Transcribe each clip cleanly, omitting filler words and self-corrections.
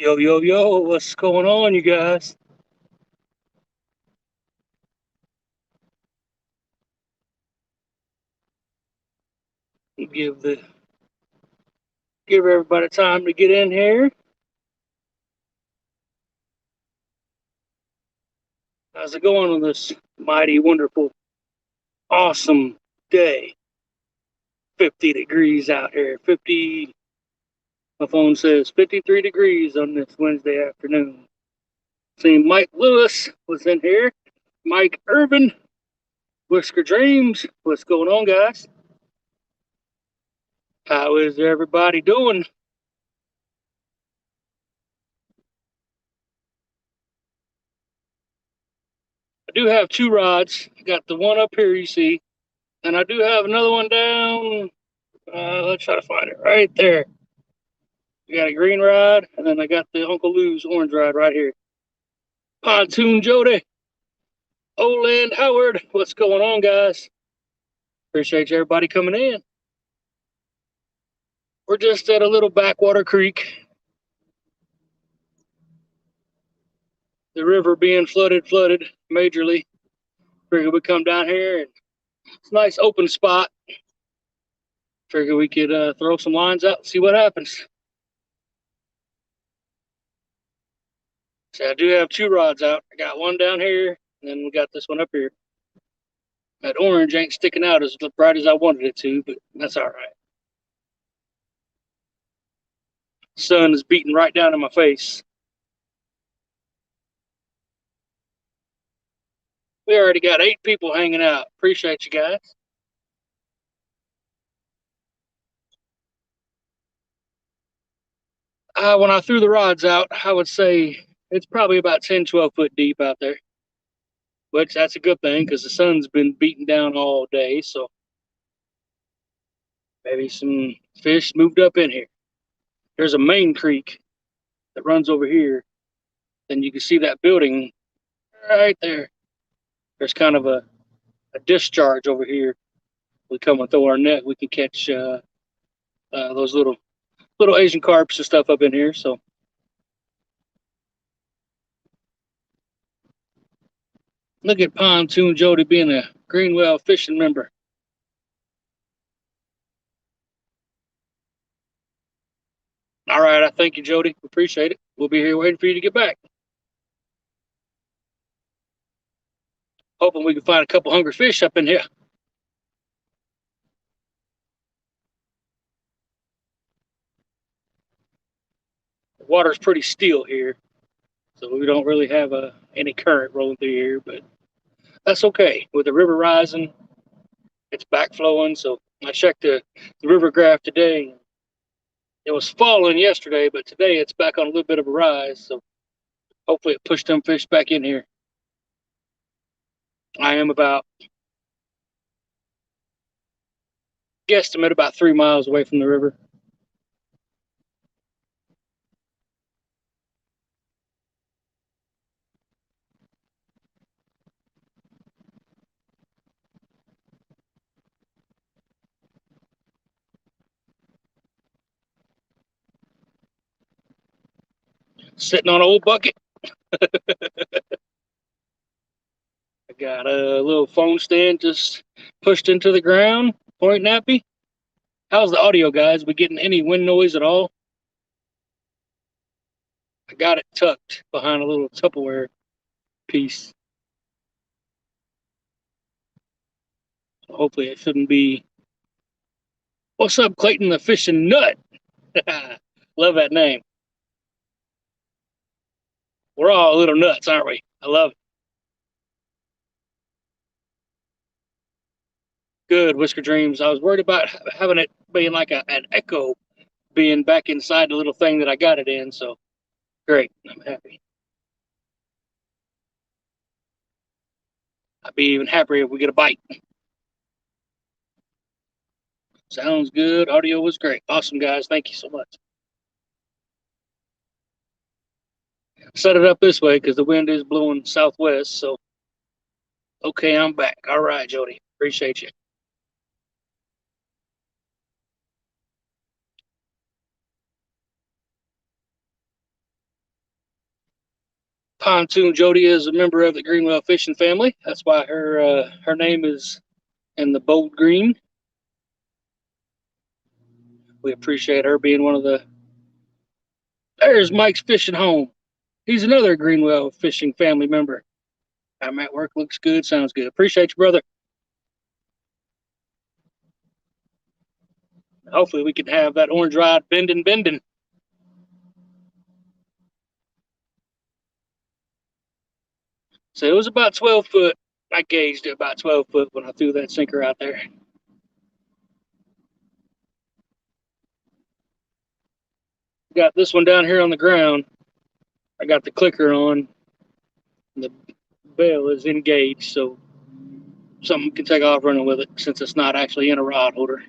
Yo, yo, yo, what's going on, you guys? Give the give everybody time to get in here. How's it going on this mighty, wonderful, awesome day? 50 degrees out here. 50, my phone says 53 degrees on this Wednesday afternoon. Seeing Mike Lewis was in here. Mike Urban, Whisker Dreams. What's going on, guys? How is everybody doing? I do have two rods. I got the one up here you see, and I do have another one down. Let's try to find it right there. We got a green rod, and then I got the Uncle Lou's orange rod right here. Pontoon Jody, Oland Howard, what's going on, guys? Appreciate everybody coming in. We're just at a little backwater creek. The river being flooded majorly. Figured we'd come down here, and it's a nice open spot. Figured we could throw some lines out and see what happens. So I do have two rods out. I got one down here, and then we got this one up here. That orange ain't sticking out as bright as I wanted it to, but that's all right. Sun is beating right down in my face. We already got 8 people hanging out. Appreciate you guys. When I threw the rods out, I would say it's probably about 10, 12 foot deep out there. Which that's a good thing because the sun's been beating down all day. So maybe some fish moved up in here. There's a main creek that runs over here. Then you can see that building right there. There's kind of a discharge over here. We come and throw our net. We can catch those little Asian carps and stuff up in here. So look at Pontoon Jody being a Greenwell fishing member. All right, I thank you, Jody. Appreciate it. We'll be here waiting for you to get back. Hoping we can find a couple hungry fish up in here. The water's pretty still here, so we don't really have any current rolling through here, but that's okay. With the river rising, it's back flowing. So I checked the river graph today. It was falling yesterday, but today it's back on a little bit of a rise. So hopefully it pushed them fish back in here. I am about guesstimate about 3 miles away from the river. Sitting on an old bucket. I got a little phone stand just pushed into the ground, point nappy. How's the audio, guys? We getting any wind noise at all? I got it tucked behind a little Tupperware piece. So hopefully it shouldn't be. What's up, Clayton the Fishing Nut? Love that name. We're all a little nuts, aren't we? I love it. Good, Whisker Dreams. I was worried about having it being like an echo being back inside the little thing that I got it in. So great. I'm happy. I'd be even happier if we get a bite. Sounds good. Audio was great. Awesome, guys. Thank you so much. Set it up this way because the wind is blowing southwest. So, okay, I'm back. All right, Jody. Appreciate you. Pontoon Jody is a member of the Greenwell fishing family. That's why her name is in the bold green. We appreciate her being one of the. There's Mike's fishing home. He's another Greenwell fishing family member. I'm at work. Looks good. Sounds good. Appreciate you, brother. Hopefully, we can have that orange rod bending. So it was about 12 foot. I gauged it about 12 foot when I threw that sinker out there. Got this one down here on the ground. I got the clicker on. The bail is engaged, so something can take off running with it since it's not actually in a rod holder.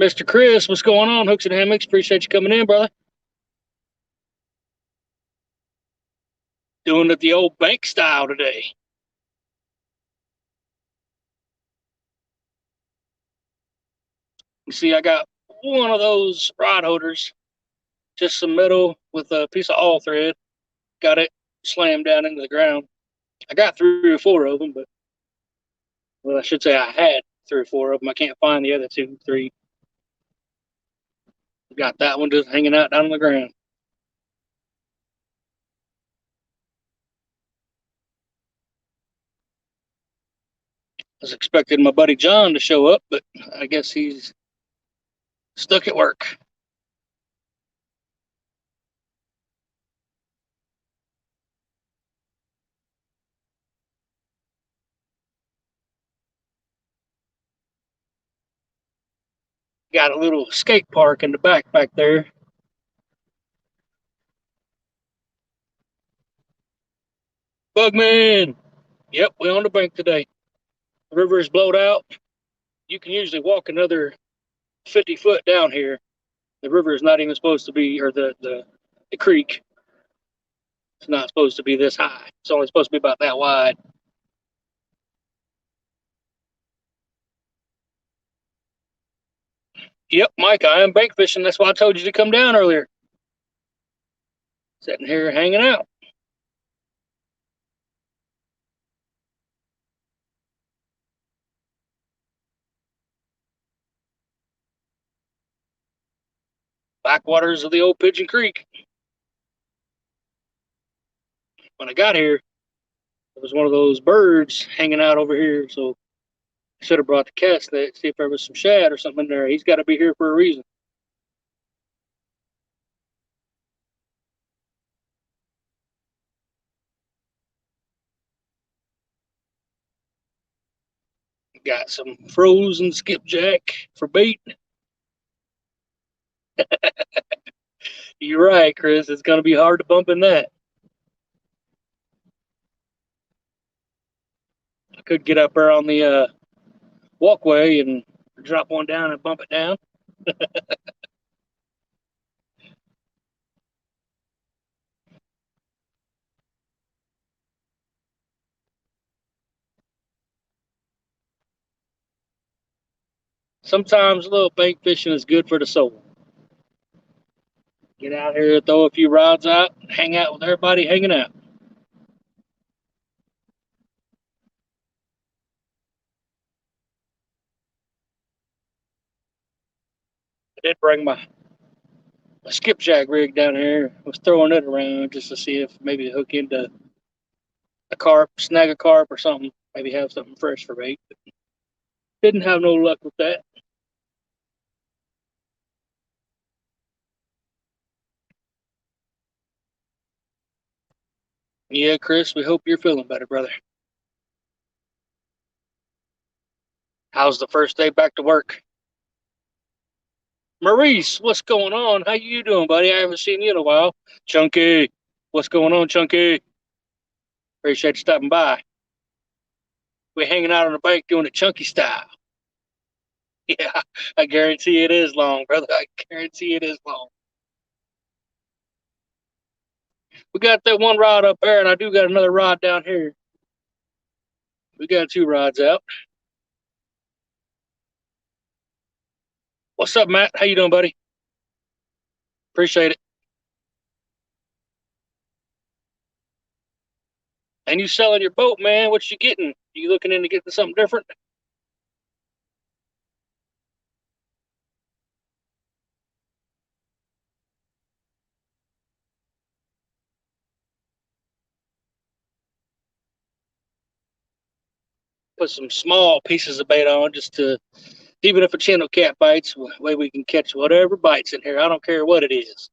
Mr. Chris, what's going on? Hooks and Hammocks. Appreciate you coming in, brother. Doing it the old bank style today. You see, I got one of those rod holders, just some metal with a piece of all thread. Got it slammed down into the ground. I got 3 or 4 of them, but well, I should say I had 3 or 4 of them. I can't find the other 2, 3. Got that one just hanging out down on the ground. I was expecting my buddy John to show up, but I guess he's stuck at work. Got a little skate park in the back there. Bugman! Yep, we on the bank today. The river is blowed out. You can usually walk another 50 foot down here. The river is not even supposed to be, or the creek, it's not supposed to be this high. It's only supposed to be about that wide. Yep, Mike, I am bank fishing. That's why I told you to come down earlier. Sitting here hanging out. Backwaters of the old Pigeon Creek. When I got here, there was one of those birds hanging out over here, so I should have brought the cast net, see if there was some shad or something in there. He's got to be here for a reason. Got some frozen skipjack for bait. You're right, Chris. It's going to be hard to bump in that. I could get up there on the walkway and drop one down and bump it down. Sometimes a little bank fishing is good for the soul. Get out here, throw a few rods out, hang out with everybody hanging out. I did bring my skipjack rig down here. I was throwing it around just to see if maybe hook into a carp, snag a carp or something. Maybe have something fresh for bait. But didn't have no luck with that. Yeah, Chris, we hope you're feeling better, brother. How's the first day back to work? Maurice, what's going on? How you doing, buddy? I haven't seen you in a while. Chunky, what's going on, Chunky? Appreciate you stopping by. We're hanging out on the bank doing it chunky style. Yeah, I guarantee it is long, brother. I guarantee it is long. We got that one rod up there, and I do got another rod down here. We got 2 rods out. What's up, Matt? How you doing, buddy? Appreciate it. And you selling your boat, man? What you getting? You looking into getting something different? Put some small pieces of bait on, just to even if a channel cat bites, way we can catch whatever bites in here. I don't care what it is.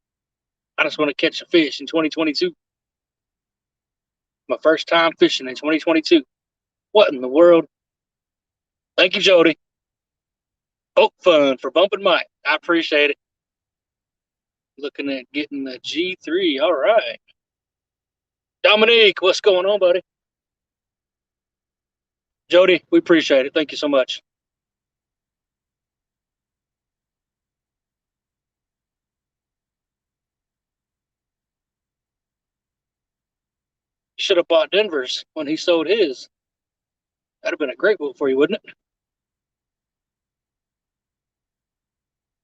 I just want to catch a fish in 2022. My first time fishing in 2022. What in the world? Thank you, Jody. Boat fun for bumping Mike. I appreciate it. Looking at getting the G3. All right. Dominique, what's going on, buddy? Jody, we appreciate it. Thank you so much. Should have bought Denver's when he sold his. That'd have been a great boat for you, wouldn't it?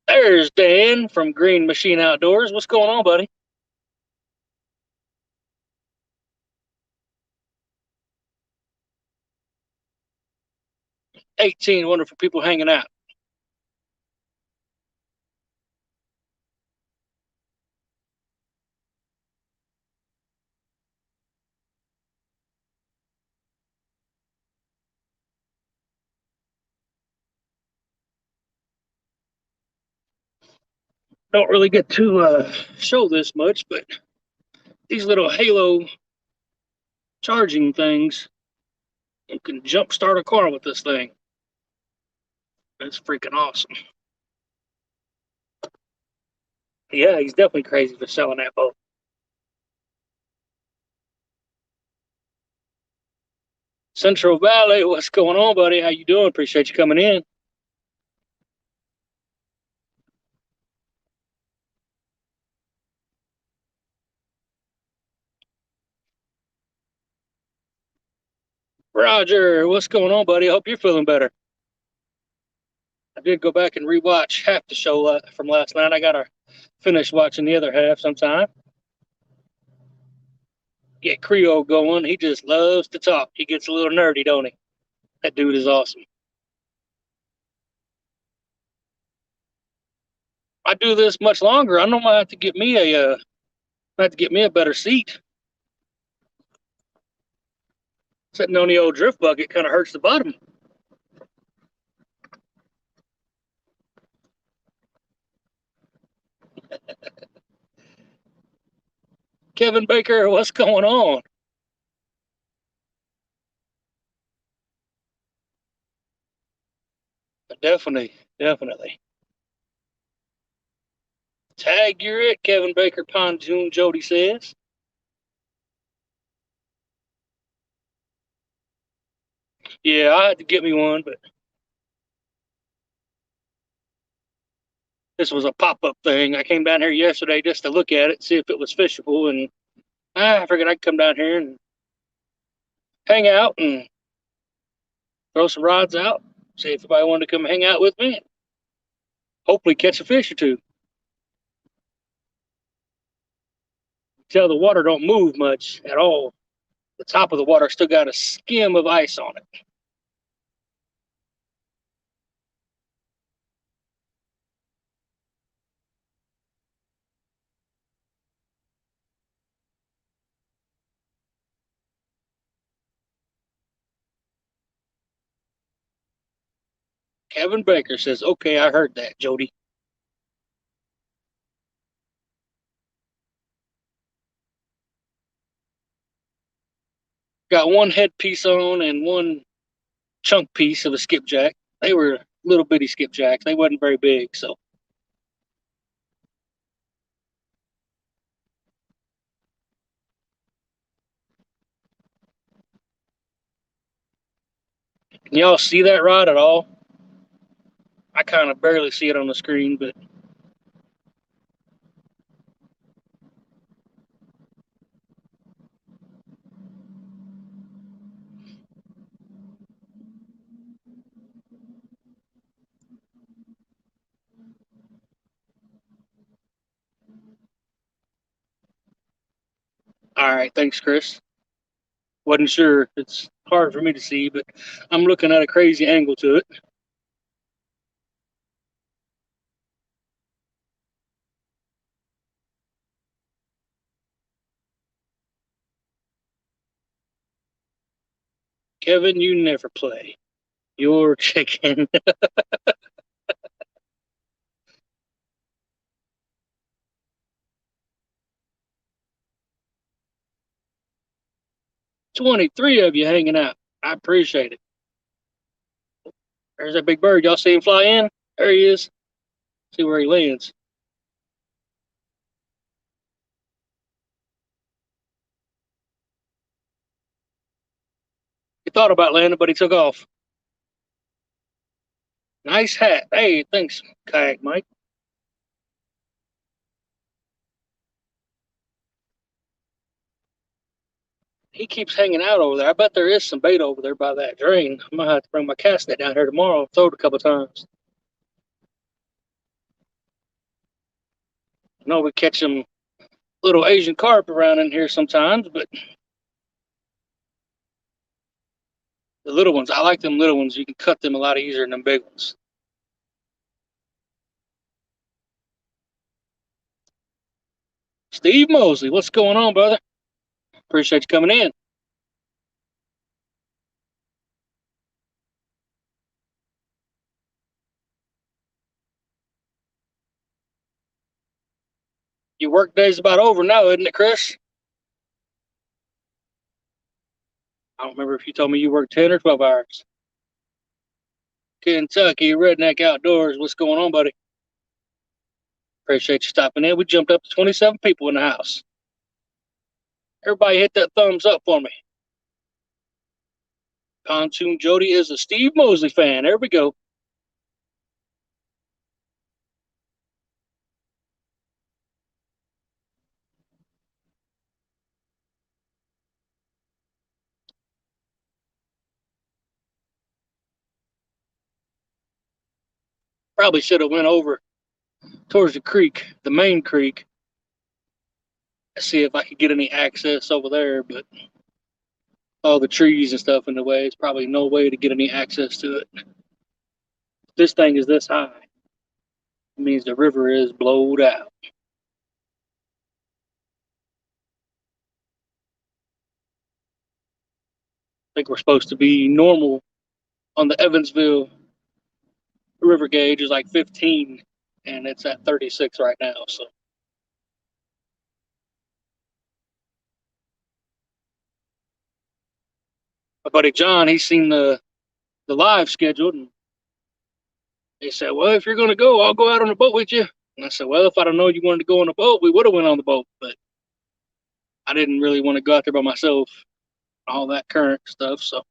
There's Dan from Green Machine Outdoors. What's going on, buddy? 18 wonderful people hanging out. Don't really get to show this much, but these little halo charging things, you can jump start a car with this thing. That's freaking awesome. Yeah, he's definitely crazy for selling that boat. Central Valley, what's going on, buddy? How you doing? Appreciate you coming in. Roger, what's going on, buddy? I hope you're feeling better. I did go back and rewatch half the show from last night. I gotta finish watching the other half sometime. Get Creole going. He just loves to talk. He gets a little nerdy, don't he? That dude is awesome. I do this much longer. I know I have to get me a I have to get me a better seat. Sitting on the old drift bucket kind of hurts the bottom. Kevin Baker, what's going on? Definitely, definitely. Tag, you're it. Kevin Baker Pontoon, Jody says. Yeah, I had to get me one, but this was a pop up thing. I came down here yesterday just to look at it, see if it was fishable, and I figured I'd come down here and hang out and throw some rods out, see if anybody wanted to come hang out with me, and hopefully catch a fish or two. Tell the water don't move much at all. The top of the water still got a skim of ice on it. Kevin Baker says, "Okay, I heard that, Jody." Got one headpiece on and one chunk piece of a skipjack. They were little bitty skipjacks. They wasn't very big, so can y'all see that rod at all? I kind of barely see it on the screen, but all right. Thanks, Chris. Wasn't sure. It's hard for me to see, but I'm looking at a crazy angle to it. Kevin, you never play. You're chicken. 23 of you hanging out. I appreciate it. There's that big bird. Y'all see him fly in? There he is. See where he lands. He thought about landing, but he took off. Nice hat. Hey, thanks, Kayak Mike. He keeps hanging out over there. I bet there is some bait over there by that drain. I might have to bring my cast net down here tomorrow and throw it a couple times. I know we catch some little Asian carp around in here sometimes, but the little ones, I like them little ones. You can cut them a lot easier than them big ones. Steve Mosley, what's going on, brother? Appreciate you coming in. Your work day's about over now, isn't it, Chris? I don't remember if you told me you worked 10 or 12 hours. Kentucky Redneck Outdoors, what's going on, buddy? Appreciate you stopping in. We jumped up to 27 people in the house. Everybody hit that thumbs up for me. Pontoon Jody is a Steve Mosley fan. There we go. Probably should have went over towards the creek, the main creek, see if I could get any access over there, but all the trees and stuff in the way, it's probably no way to get any access to it. This thing is this high. It means the river is blowed out. I think we're supposed to be normal on the Evansville river gauge is like 15, and it's at 36 right now. So my buddy John, he's seen the live scheduled, and he said, "Well, if you're going to go, I'll go out on the boat with you." And I said, "Well, if I'd have known you wanted to go on the boat, we would have went on the boat, but I didn't really want to go out there by myself, all that current stuff." So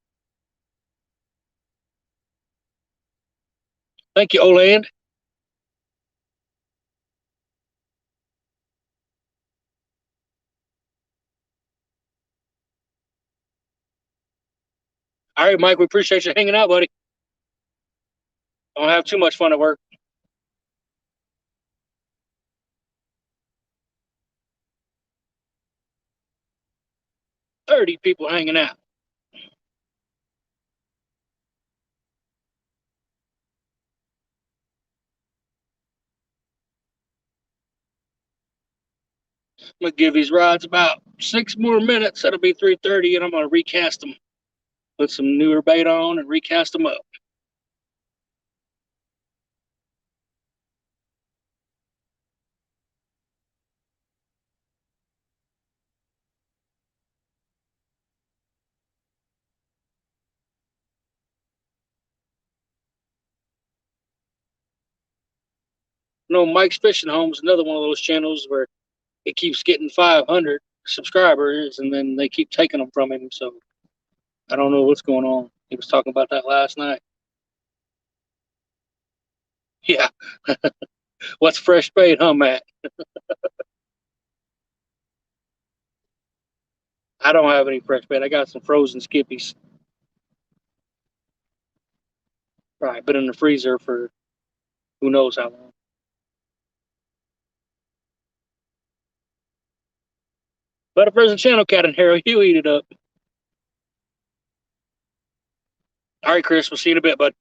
thank you, Oland. All right, Mike, we appreciate you hanging out, buddy. Don't have too much fun at work. 30 people hanging out. I'm gonna give these rods about 6 more minutes. That'll be 3:30, and I'm gonna recast them. Put some newer bait on and recast them up. You know, Mike's Fishing Home is another one of those channels where it keeps getting 500 subscribers, and then they keep taking them from him. So I don't know what's going on. He was talking about that last night. Yeah, what's fresh bait, huh, Matt? I don't have any fresh bait. I got some frozen skippies. Right, been in the freezer for who knows how long. But if there's a channel cat in here, he'll eat it up. All right, Chris, we'll see you in a bit, bud.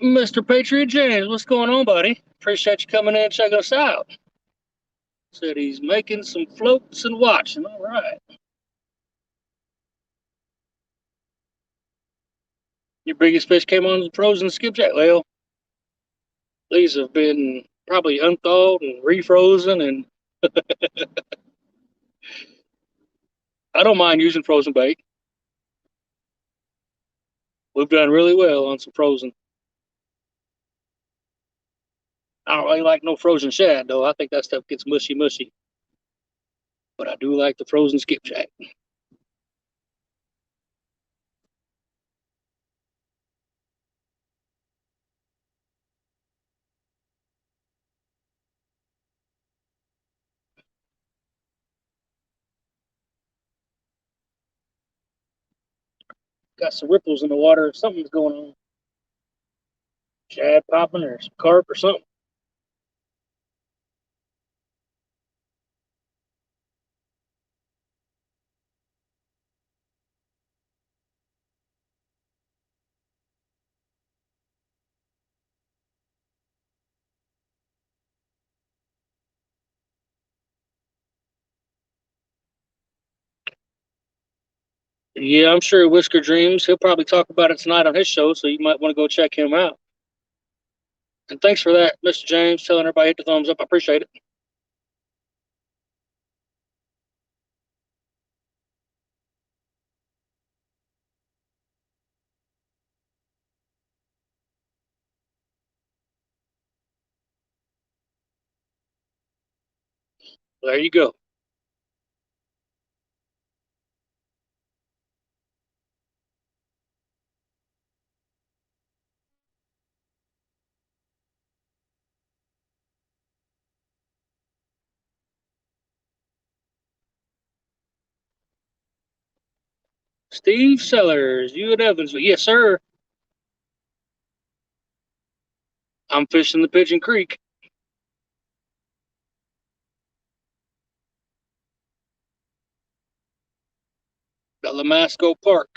Mr. Patriot James, what's going on, buddy? Appreciate you coming in and checking us out. Said he's making some floats and watching. All right. Your biggest fish came on the frozen skipjack. Well, these have been probably unthawed and refrozen, and I don't mind using frozen bait. We've done really well on some frozen. I don't really like no frozen shad, though. I think that stuff gets mushy, mushy. But I do like the frozen skipjack. Got some ripples in the water. Something's going on. Shad popping or some carp or something. Yeah, I'm sure Whisker Dreams. He'll probably talk about it tonight on his show, so you might want to go check him out. And thanks for that, Mr. James, telling everybody hit the thumbs up. I appreciate it. There you go. Steve Sellers, you in Evansville. Yes, sir. I'm fishing the Pigeon Creek. Got Lamasco Park.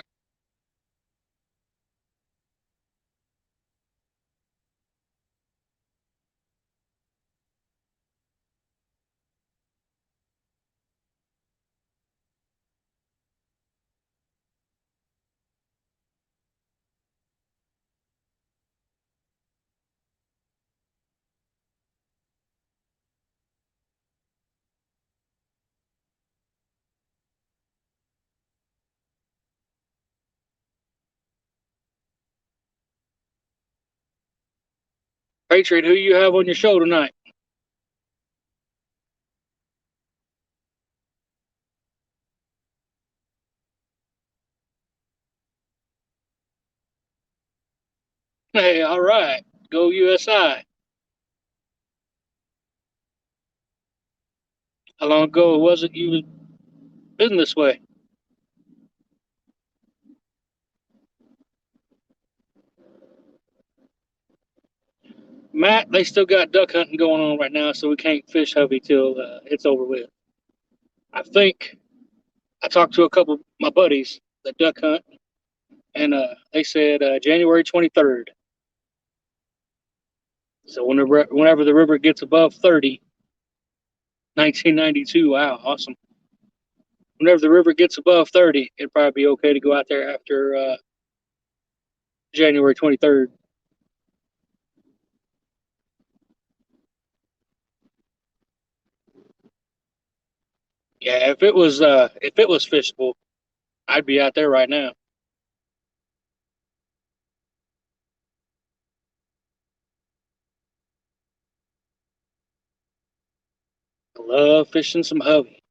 Patriot, who you have on your show tonight? Hey, all right. Go USI. How long ago was it you was been this way? Matt, they still got duck hunting going on right now, so we can't fish Hovey till it's over with. I think I talked to a couple of my buddies that duck hunt, and they said January 23rd. So whenever the river gets above 30, 1992. Wow, awesome. Whenever the river gets above 30, it'd probably be okay to go out there after January 23rd. Yeah, if it was fishable, I'd be out there right now. I love fishing some hovey,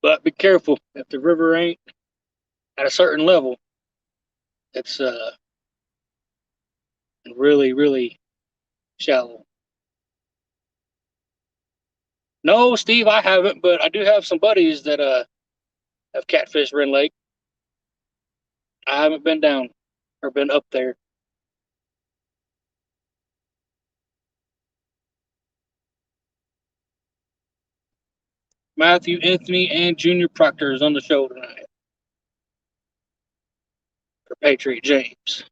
but be careful if the river ain't at a certain level. It's really, really shallow. No, Steve, I haven't, but I do have some buddies that have catfished Ren Lake. I haven't been down or been up there. Matthew, Anthony, and Junior Proctor is on the show tonight for Patriot James.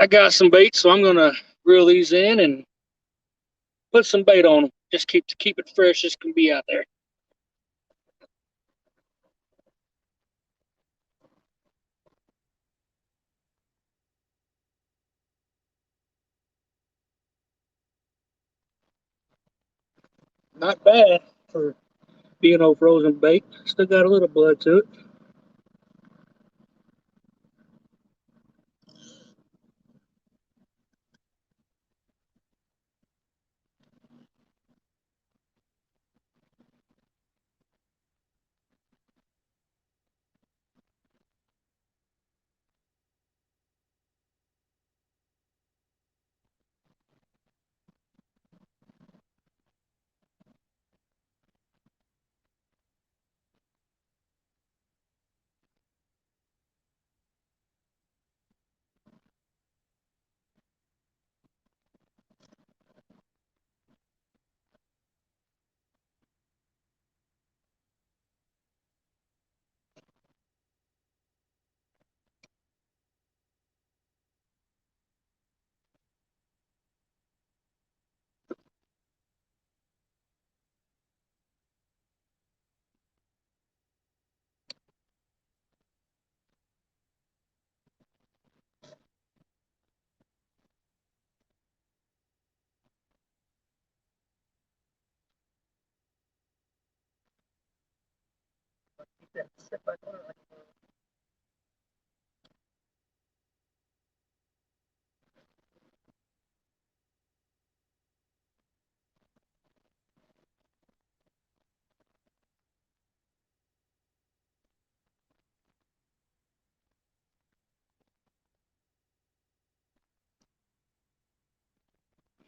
I got some bait, so I'm gonna reel these in and put some bait on them. Just keep it fresh as can be out there. Not bad for being old frozen bait. Still got a little blood to it.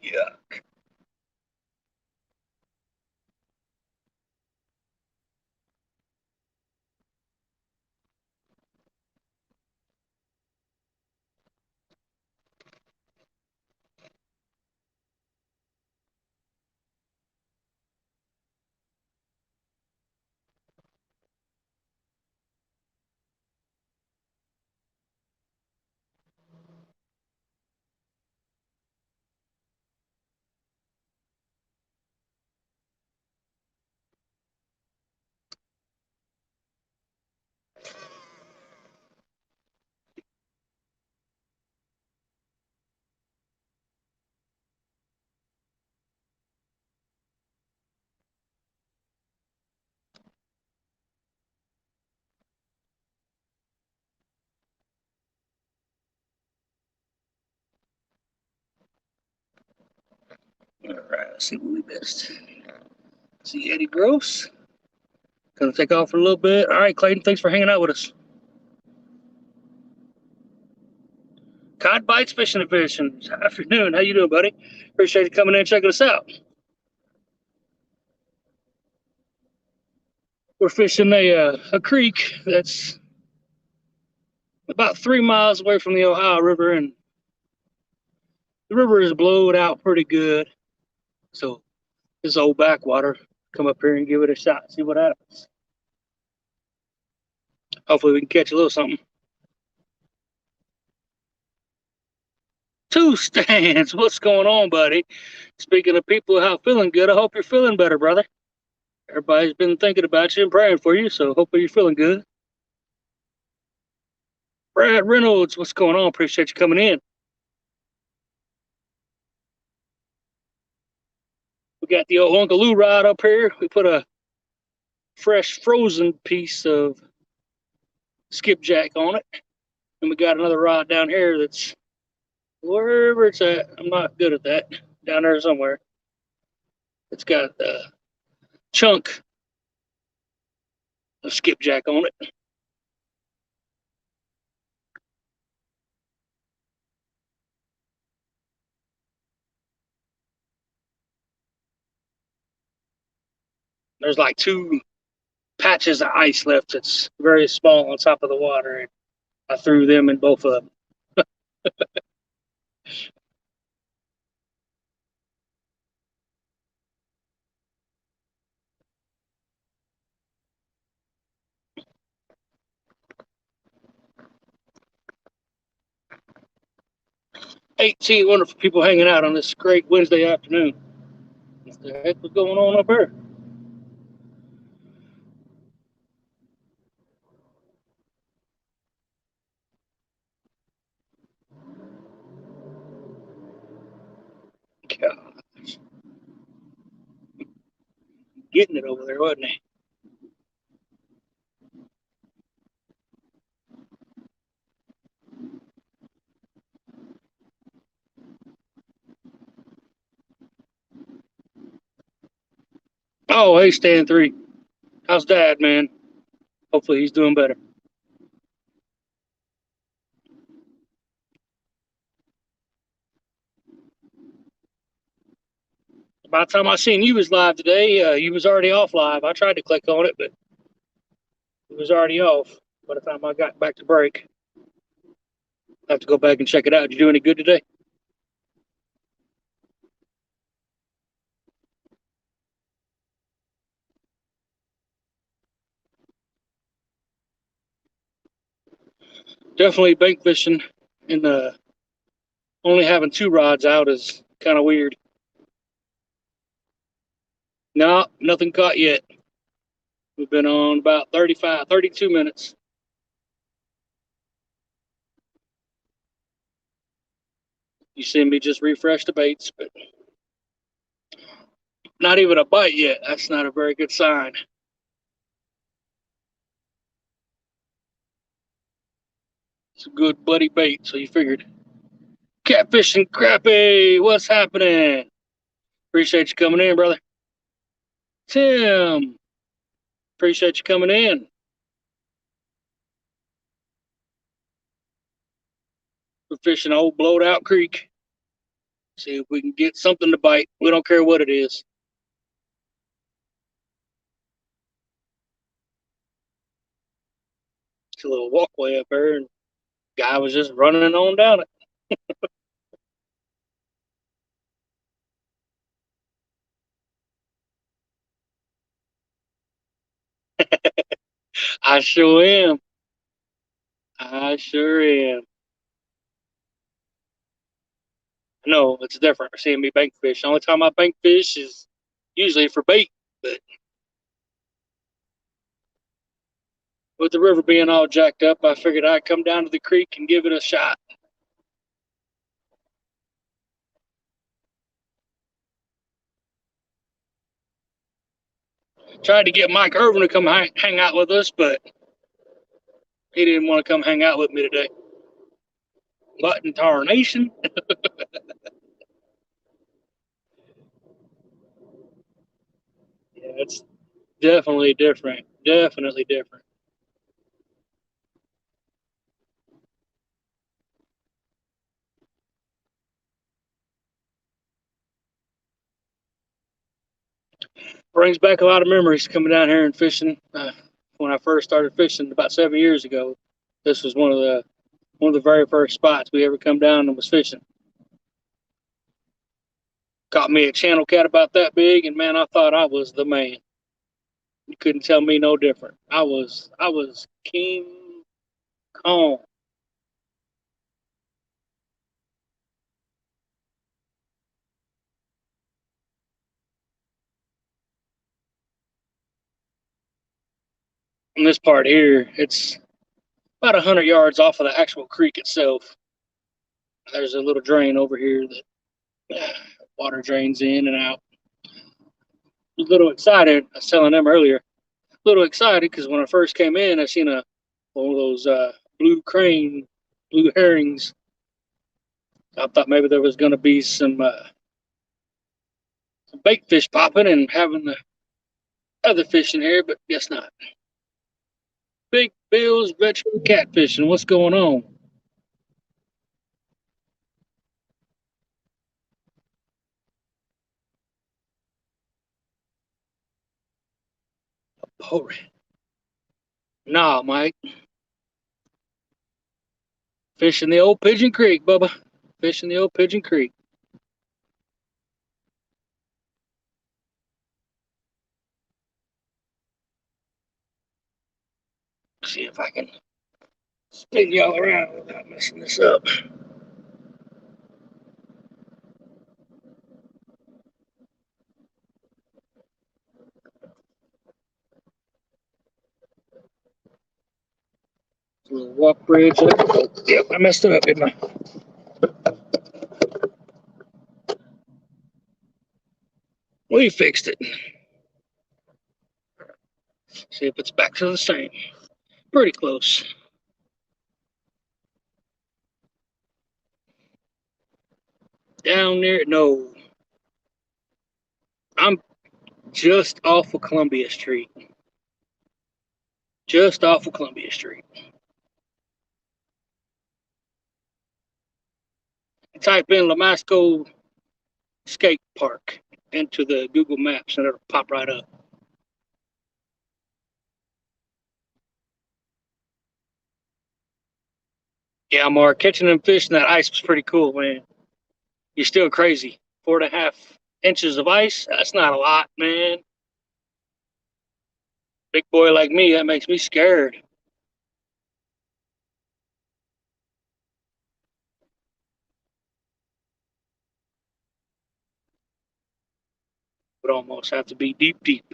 Yeah. All right, let's see what we missed. See Eddie Gross. Gonna take off for a little bit. All right, Clayton, thanks for hanging out with us. Cod Bites Fishing and Fishing. Afternoon. How you doing, buddy? Appreciate you coming in and checking us out. We're fishing a creek that's about 3 miles away from the Ohio River, and the river is blowed out pretty good. So this old backwater, come up here and give it a shot, see what happens. Hopefully we can catch a little something. Two stands. What's going on, buddy? Speaking of people how feeling good, I hope you're feeling better, brother. Everybody's been thinking about you and praying for you, so hopefully you're feeling good. Brad Reynolds, what's going on? Appreciate you coming in. We got the old Uncle Lou rod up here. We put a fresh frozen piece of skipjack on it. And we got another rod down here that's wherever it's at. I'm not good at that. Down there somewhere. It's got chunk of skipjack on it. There's like two patches of ice left. It's very small on top of the water. And I threw them in both of them. 18 wonderful people hanging out on this great Wednesday afternoon. What the heck was going on up here? Gosh, getting it over there, wasn't he? Oh, hey, Stan 3. How's Dad, man? Hopefully he's doing better. By the time I seen you was live today, you was already off live. I tried to click on it, but it was already off by the time I got back to break. I have to go back and check it out. Did you do any good today? Definitely bank fishing and only having two rods out is kind of weird. No, nothing caught yet. We've been on about 35, 32 minutes. You see me just refresh the baits, but not even a bite yet. That's not a very good sign. It's a good buddy bait, so you figured. Catfish and crappie, what's happening? Appreciate you coming in, brother. Tim, appreciate you coming in. We're fishing old blowed out creek. See if we can get something to bite. We don't care what it is. It's a little walkway up there, and guy was just running on down it. I sure am. I sure am. No, it's different seeing me bank fish. The only time I bank fish is usually for bait, but with the river being all jacked up, I figured I'd come down to the creek and give it a shot. Tried to get Mike Irvin to come hang out with us, but he didn't want to come hang out with me today. What in tarnation? Yeah, it's definitely different. Definitely different. Brings back a lot of memories coming down here and fishing. When I first started fishing about 7 years ago, this was one of the very first spots we ever come down and was fishing. Caught me a channel cat about that big, and man, I thought I was the man. You couldn't tell me no different. I was King Kong. In this part here, it's about 100 yards off of the actual creek itself. There's a little drain over here that water drains in and out. A little excited. I was telling them earlier. A little excited because when I first came in, I seen one of those blue crane, blue herrings. I thought maybe there was going to be some bait fish popping and having other fish in here, but guess not. Big Bill's vegetable catfishing. What's going on? Pogeon. Nah, Mike. Fishing the old Pigeon Creek, Bubba. Fishing the old Pigeon Creek. See if I can spin y'all around without messing this up. A little walk bridge. Yep, I messed it up, didn't I? We fixed it. See if it's back to the same. Pretty close. Down there, no. I'm just off of Columbia Street. Just off of Columbia Street. Type in Lamasco Skate Park into the Google Maps and it'll pop right up. Yeah, Mark, catching them fish in that ice was pretty cool, man. You're still crazy. 4.5 inches of ice? That's not a lot, man. Big boy like me, that makes me scared. Would almost have to be deep, deep.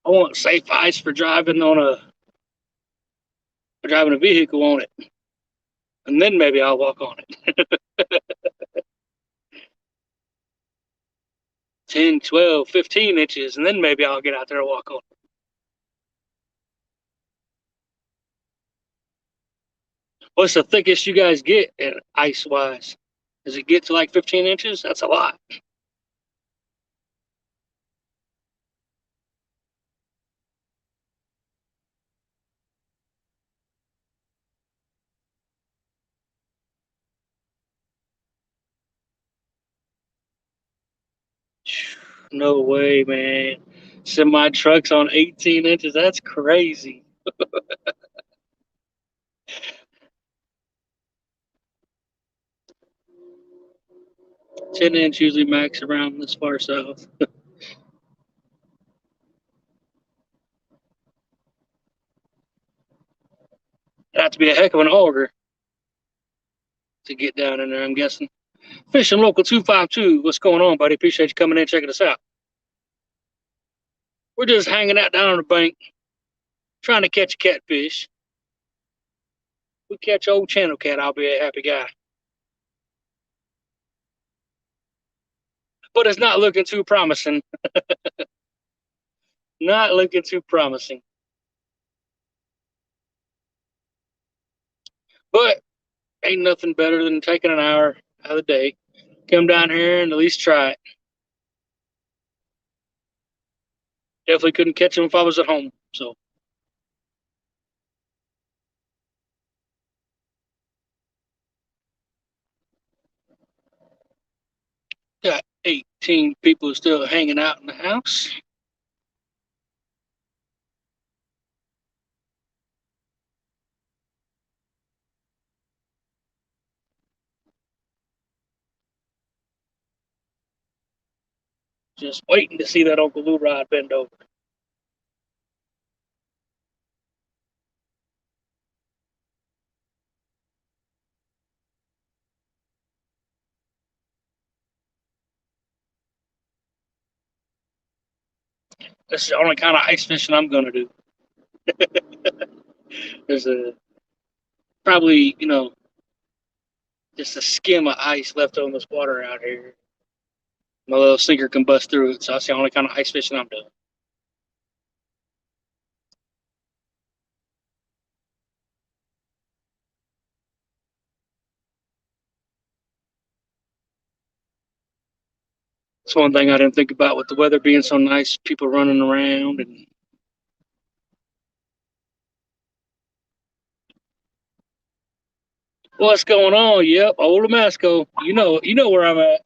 I want safe ice for driving a vehicle on it, and then maybe I'll walk on it. 10, 12, 15 inches, and then maybe I'll get out there and walk on it. What's the thickest you guys get ice wise? Does it get to like 15 inches? That's a lot. No way, man. Semi trucks on 18 inches. That's crazy. 10 inch usually max around this far south. It'd have to be a heck of an auger to get down in there, I'm guessing. Fishing Local 252. What's going on, buddy? Appreciate you coming in checking us out. We're just hanging out down on the bank, trying to catch a catfish. We catch old channel cat, I'll be a happy guy. But it's not looking too promising. Not looking too promising. But ain't nothing better than taking an hour out of the day, come down here and at least try it. Definitely couldn't catch them if I was at home. So got 18 people still hanging out in the house. Just waiting to see that Uncle Lou Rod bend over. This is the only kind of ice fishing I'm going to do. There's a probably, just a skim of ice left on this water out here. My little sinker can bust through it, so that's the only kind of ice fishing I'm doing. It's one thing I didn't think about with the weather being so nice, people running around and what's going on? Yep, old Damasco. You know where I'm at.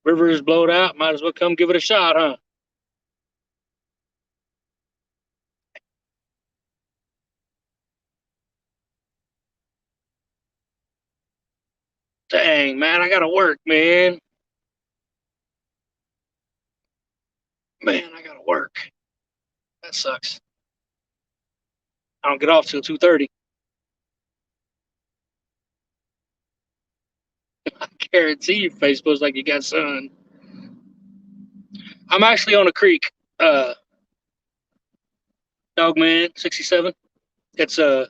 River is blowed out. Might as well come give it a shot, huh? Dang, man, I gotta work, man. Man, I gotta work. That sucks. I don't get off till 2:30. I guarantee your face looks like you got sun. I'm actually on a creek, Dogman 67. It's a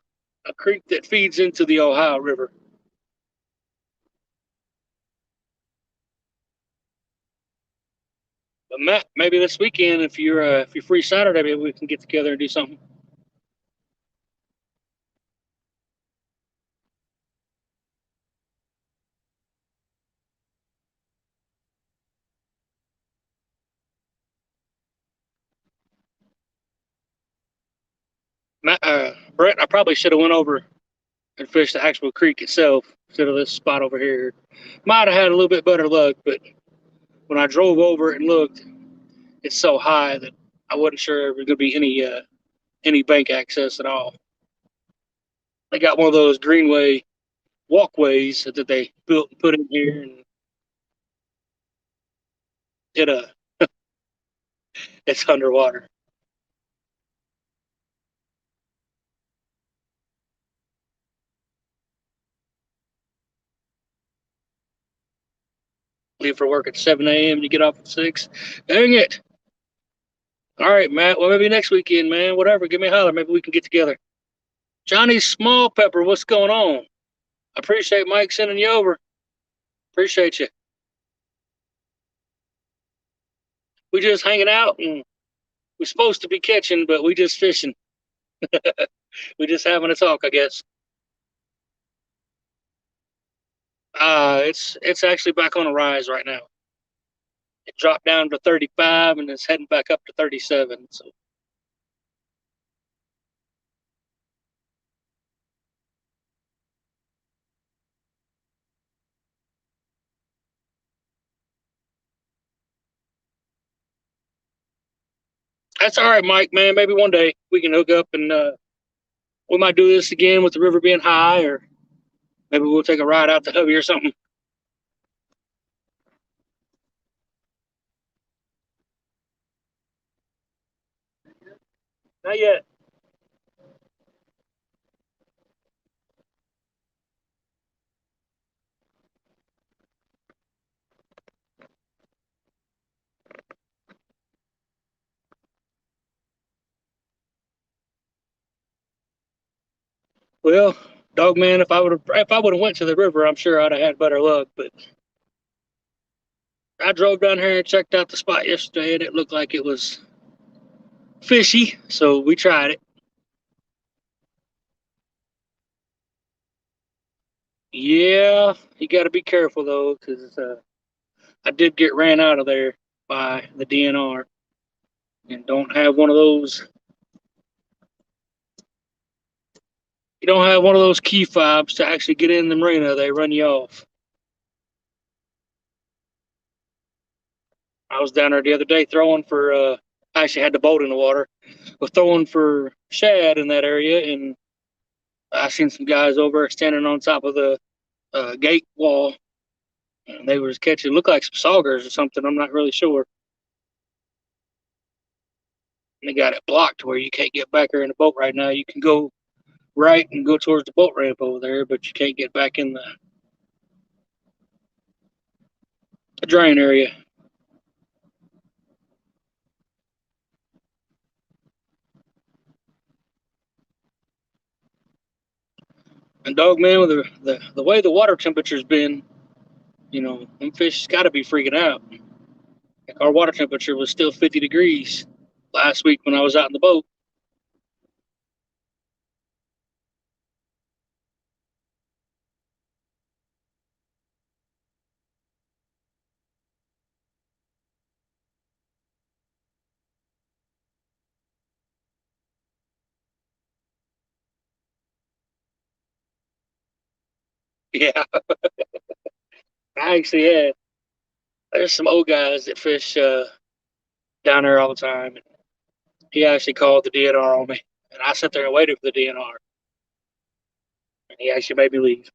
creek that feeds into the Ohio River. But Matt, maybe this weekend, if you're free Saturday, maybe we can get together and do something. Matt, Brett, I probably should have went over and fished the actual creek itself instead of this spot over here. Might have had a little bit better luck, but when I drove over it and looked, it's so high that I wasn't sure there was going to be any bank access at all. They got one of those greenway walkways that they built and put in here, and it it's underwater. Leave for work at 7 a.m. You get off at 6. Dang it! All right, Matt. Well, maybe next weekend, man. Whatever. Give me a holler. Maybe we can get together. Johnny Small Pepper, what's going on? I appreciate Mike sending you over. Appreciate you. We just hanging out, and we're supposed to be catching, but we just fishing. We just having a talk, I guess. It's actually back on a rise right now. It dropped down to 35 and it's heading back up to 37. So that's all right, Mike. Man, maybe one day we can hook up and we might do this again with the river being high, or maybe we'll take a ride out to Hubby or something. Not yet. Well, dog man, if I would have went to the river, I'm sure I'd have had better luck. But I drove down here and checked out the spot yesterday, and it looked like it was fishy. So we tried it. Yeah, you got to be careful though, because I did get ran out of there by the DNR, and don't have one of those. You don't have one of those key fobs to actually get in the marina. They run you off. I was down there the other day throwing for. I actually had the boat in the water. Was throwing for shad in that area, and I seen some guys over standing on top of the gate wall, and they was catching. Looked like some saugers or something. I'm not really sure. And they got it blocked where you can't get back there in the boat right now. You can go right and go towards the boat ramp over there, but you can't get back in the drain area. And dog man, with the way the water temperature's been, them fish got to be freaking out. Like our water temperature was still 50 degrees last week when I was out in the boat. Yeah, I actually had. There's some old guys that fish down there all the time. He actually called the DNR on me, and I sat there and waited for the DNR, and he actually made me leave.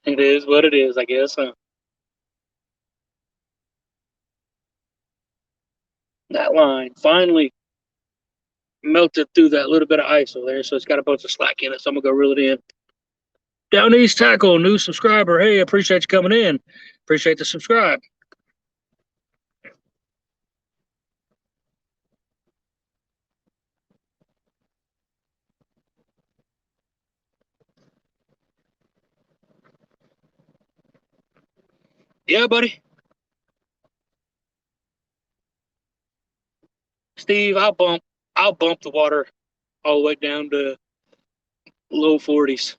It is what it is, I guess. Huh? That line finally melted through that little bit of ice over there, so it's got a bunch of slack in it. So I'm gonna go reel it in. Down East Tackle, new subscriber. Hey, appreciate you coming in. Appreciate the subscribe. Yeah, buddy. Steve, I'll bump the water all the way down to low 40s.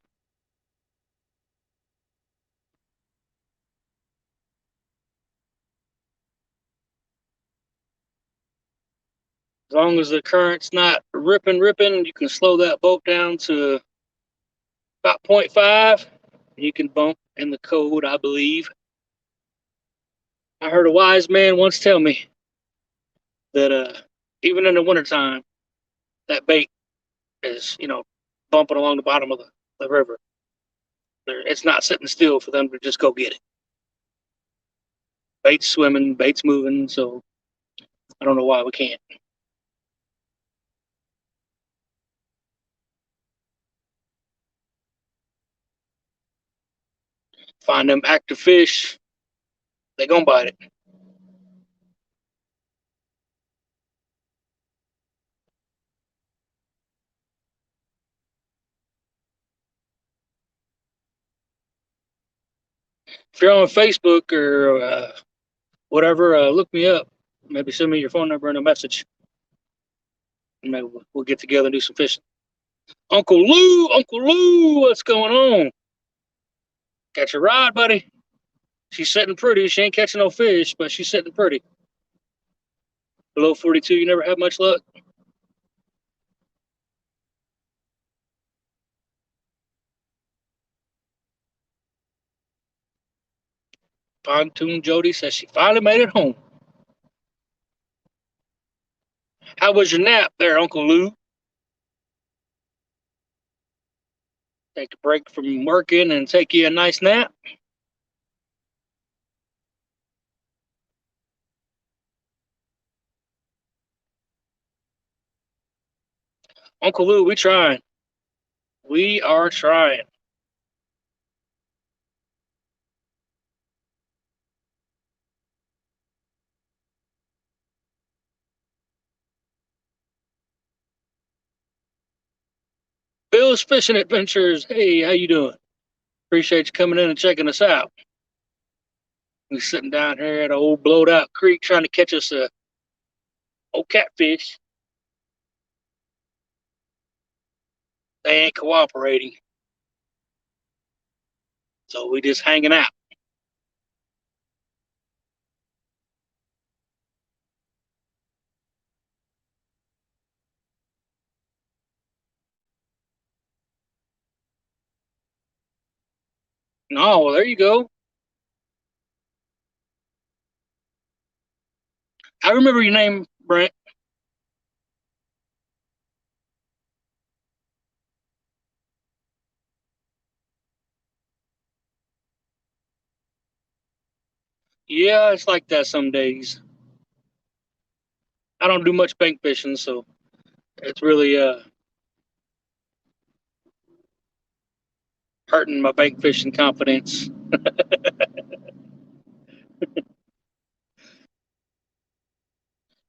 As long as the current's not ripping, you can slow that boat down to about point 0.5. You can bump in the code, I believe. I heard a wise man once tell me that even in the wintertime, that bait is, bumping along the bottom of the river. It's not sitting still for them to just go get it. Bait's swimming, bait's moving, so I don't know why we can't. Find them active fish, they gonna bite it. If you're on Facebook or whatever, look me up. Maybe send me your phone number and a message. And maybe we'll get together and do some fishing. Uncle Lou, what's going on? Got your rod, buddy? She's sitting pretty. She ain't catching no fish, but she's sitting pretty. Below 42, you never have much luck. Pontoon Jody says she finally made it home. How was your nap there, Uncle Lou? Take a break from working and take you a nice nap? Uncle Lou, we trying. We are trying. Bill's Fishing Adventures. Hey, how you doing? Appreciate you coming in and checking us out. We're sitting down here at an old blowed out creek trying to catch us a old catfish. They ain't cooperating, so we just hanging out. No, well, there you go. I remember your name, Brent. Yeah, it's like that some days. I don't do much bank fishing, so it's really hurting my bank fishing confidence.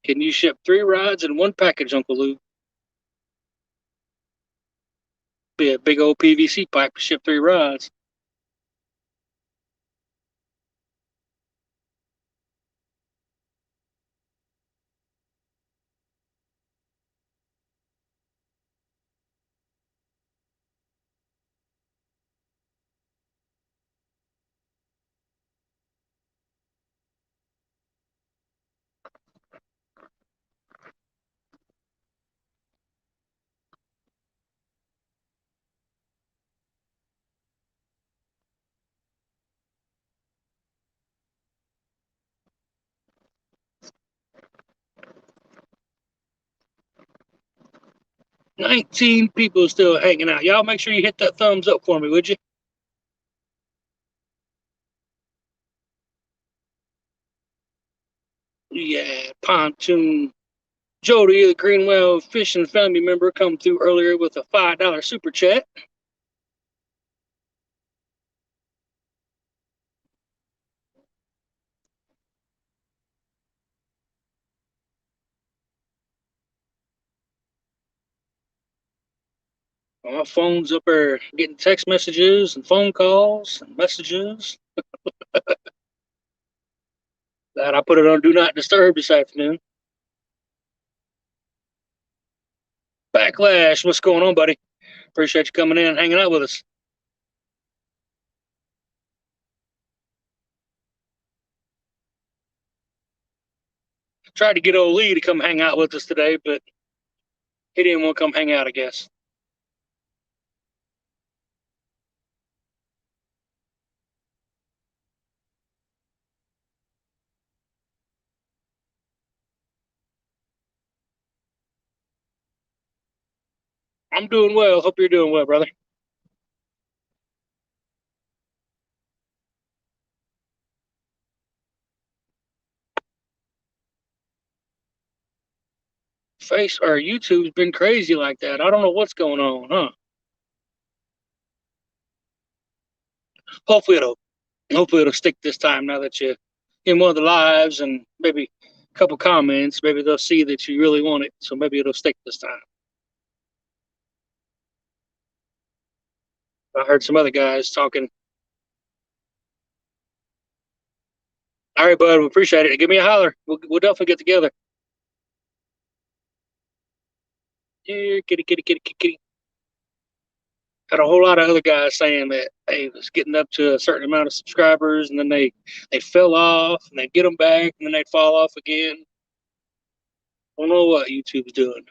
Can you ship 3 rods in one package, Uncle Lou? Be a big old PVC pipe to ship 3 rods. 19 people still hanging out. Y'all make sure you hit that thumbs up for me, would you? Yeah, Pontoon Jody, the Greenwell Fishing family member, come through earlier with a $5 super chat. My phone's up there getting text messages and phone calls and messages. That I put it on Do Not Disturb this afternoon. Backlash, what's going on, buddy? Appreciate you coming in and hanging out with us. Tried to get old Lee to come hang out with us today, but he didn't want to come hang out, I guess. I'm doing well. Hope you're doing well, brother. Face or YouTube's been crazy like that. I don't know what's going on, huh? Hopefully it'll hopefully it'll stick this time now that you're in one of the lives and maybe a couple comments. Maybe they'll see that you really want it. So maybe it'll stick this time. I heard some other guys talking. All right, bud, we appreciate it. Give me a holler. We'll definitely get together. Here, kitty, kitty, kitty, kitty, kitty. Had a whole lot of other guys saying that they was getting up to a certain amount of subscribers and then they fell off and they'd get them back and then they'd fall off again. I don't know what YouTube's doing.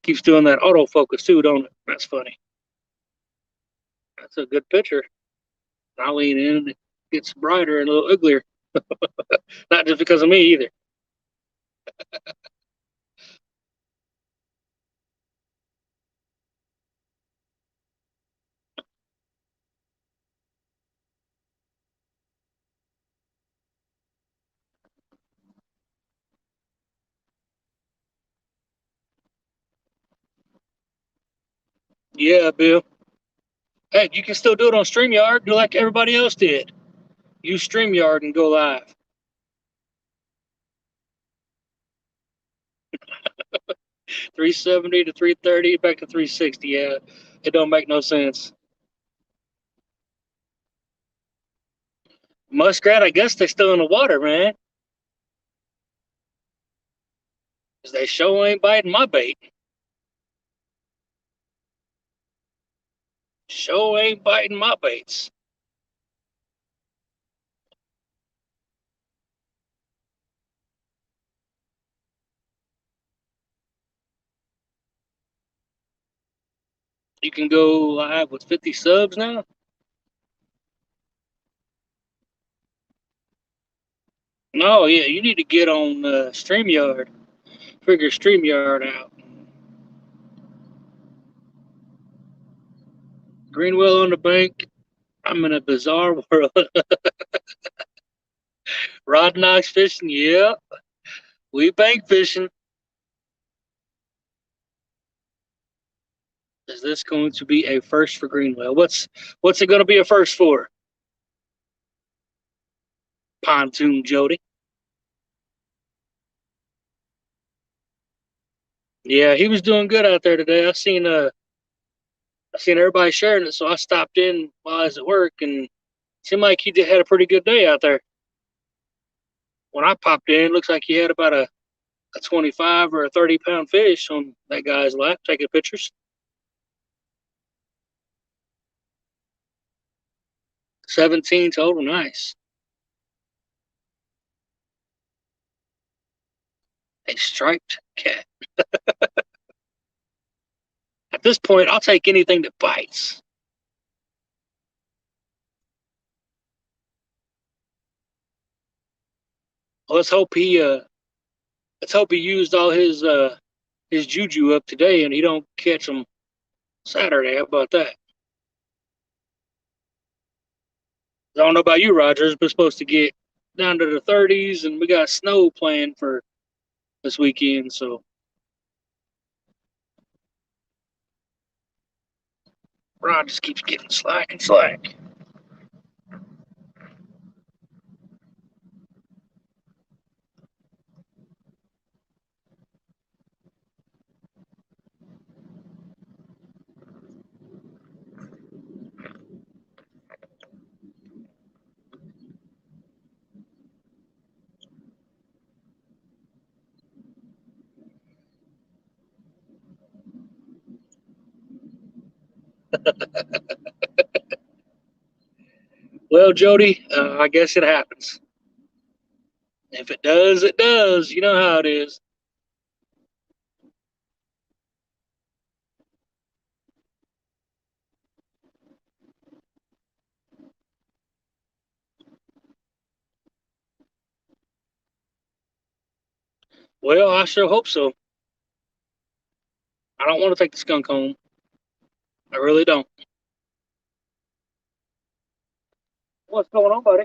Keeps doing that autofocus too, don't it? That's funny. That's a good picture. I lean in and it gets brighter and a little uglier. Not just because of me either. Yeah, Bill. Hey, you can still do it on StreamYard. Do like everybody else did. Use StreamYard and go live. 370 to 330, back to 360. Yeah, it don't make no sense. Muskrat, I guess they're still in the water, man. 'Cause they sure ain't biting my bait. Sure ain't biting my baits. You can go live with 50 subs now. No, yeah, you need to get on StreamYard. Figure StreamYard out. Greenwell on the bank. I'm in a bizarre world. Rod Knox fishing. Yeah, we bank fishing. Is this going to be a first for Greenwell? What's it going to be a first for? Pontoon Jody. Yeah, he was doing good out there today. I seen everybody sharing it, so I stopped in while I was at work, and it seemed like he had a pretty good day out there. When I popped in, looks like he had about a 25 or a 30-pound fish on that guy's lap, taking pictures. 17 total, nice. A striped cat. At this point, I'll take anything that bites. Let's hope he used all his his juju up today and he don't catch them Saturday. How about that? I don't know about you, Rogers, but it's supposed to get down to the 30s, and we got snow planned for this weekend. So Rod just keeps getting slack and slack. Well, Jody, I guess it happens. If it does, it does. You know how it is. Well, I sure hope so. I don't want to take the skunk home. I really don't. What's going on, buddy?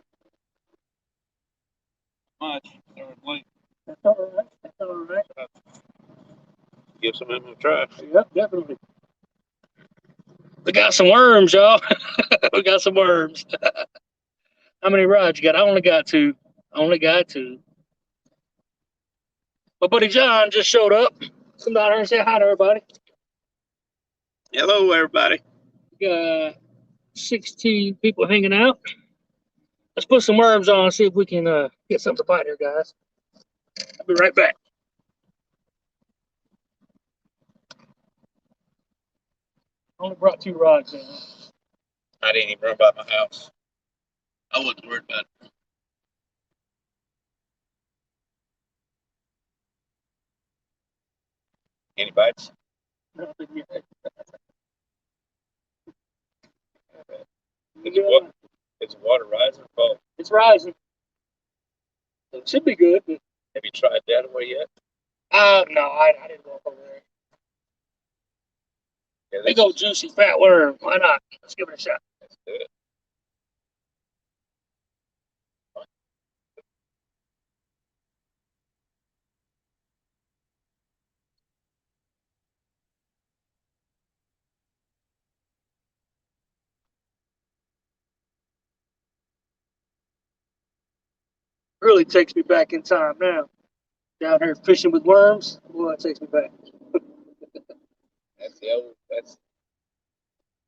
Much. Late. That's all right. That's all right. Give some of them a try. Yep, definitely. We got some worms, y'all. We got some worms. How many rods you got? I only got two. Only got two. My buddy John just showed up. Come down here and say hi to everybody. Hello, everybody. We got 16 people hanging out. Let's put some worms on and see if we can get something to bite here, guys. I'll be right back. Only brought two rods in. I didn't even run by my house. I wasn't worried about it. Any bites? Is the water rising or falling? It's rising. It should be good. But... Have you tried that way yet? No, I didn't go up over there. Yeah, Big old juicy fat worm. Why not? Let's give it a shot. Let's do it. Really takes me back in time now. Down here fishing with worms. Boy, it takes me back. That's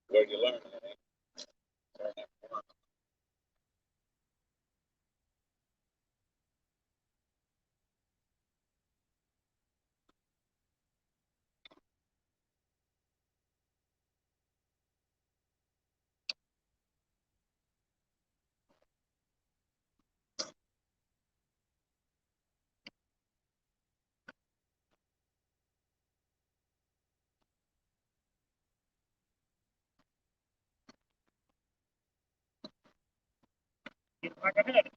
where you learn. I think. Like I had it.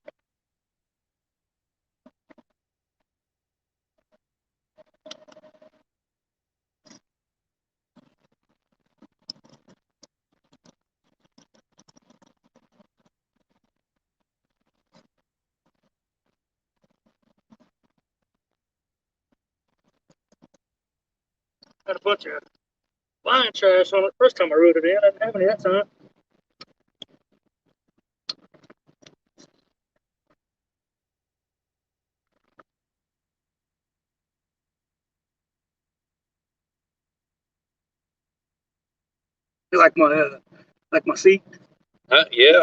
Got a bunch of lion trash on it. First time I wrote it in, I didn't have any that time. You like my seat? Huh? Yeah.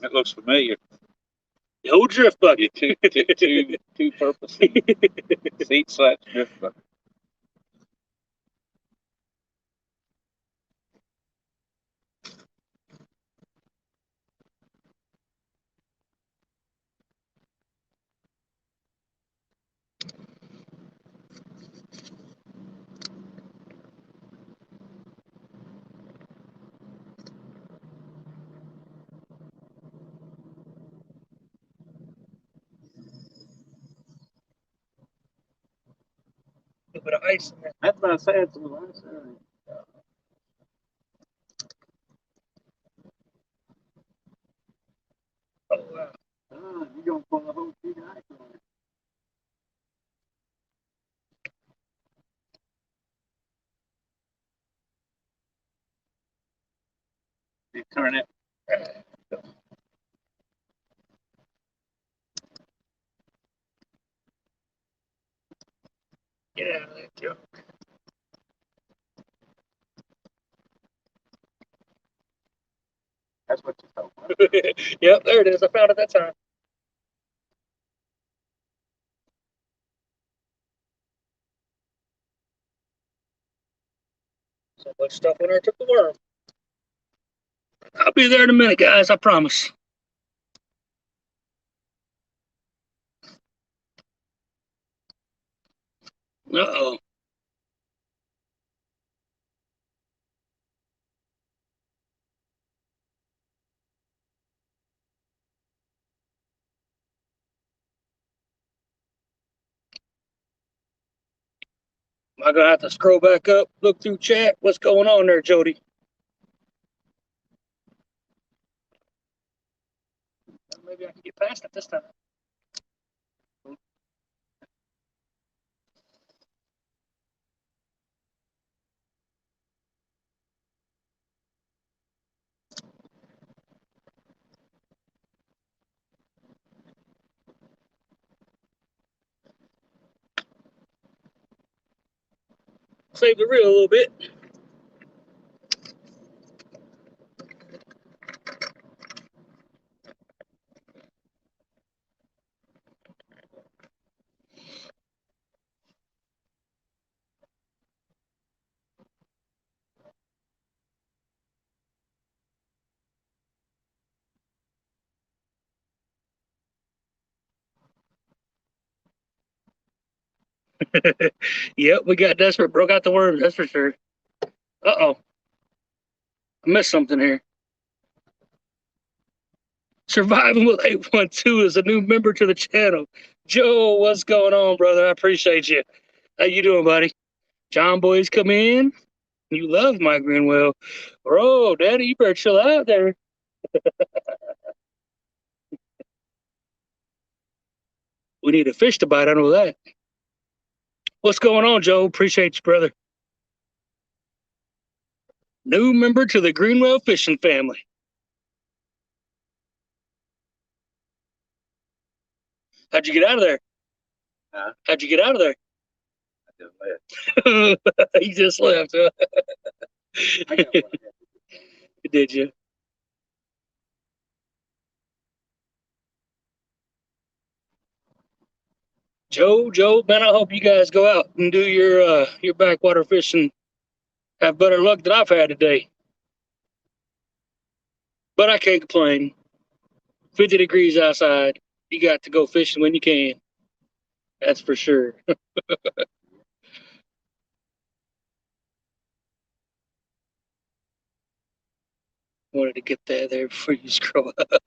That looks familiar. The old drift bucket. Two purpose seat / drift bucket. bit of ice in there. That's what I said. It's a little ice there. Oh, wow. You don't pull a whole sheet of ice on it. You turn it. Get out of there, Joe. That's what you told me. Yep, there it is. I found it that time. So much stuff in there took the worm. I'll be there in a minute, guys. I promise. Uh-oh. Am I going to have to scroll back up, look through chat? What's going on there, Jody? Maybe I can get past it this time. Save the reel a little bit. Yep, we got desperate, broke out the worms, that's for sure. Uh-oh. I missed something here. Surviving with 812 is a new member to the channel. Joe, what's going on, brother? I appreciate you. How you doing, buddy? John Boy's come in. You love my Greenwell. Bro, Daddy, you better chill out there. We need a fish to bite, I know that. What's going on, Joe? Appreciate you, brother. New member to the Greenwell fishing family. How'd you get out of there? Huh? How'd you get out of there? I just left. You just left, huh? I got one. Did you? Joe, man, I hope you guys go out and do your backwater fishing. Have better luck than I've had today. But I can't complain. 50 degrees outside. You got to go fishing when you can. That's for sure. Wanted to get that there before you scroll up.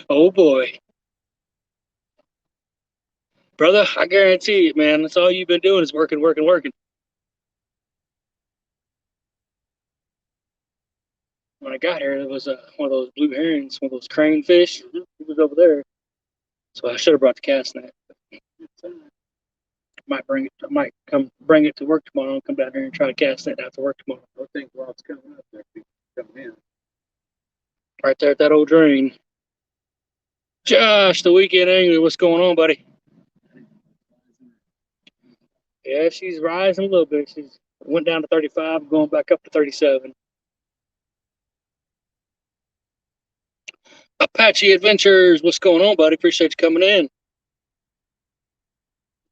Oh boy. Brother, I guarantee it, man. That's all you've been doing is working, working, working. When I got here, there was one of those blue herons, one of those crane fish. It was over there. So I should have brought the cast net. I might come bring it to work tomorrow and come down here and try to cast it after work tomorrow. I think while it's coming up there, people coming in. Right there at that old drain. Josh, the weekend angler, what's going on, buddy? Yeah, she's rising a little bit. She's went down to 35, going back up to 37. Apache Adventures, what's going on, buddy? Appreciate you coming in.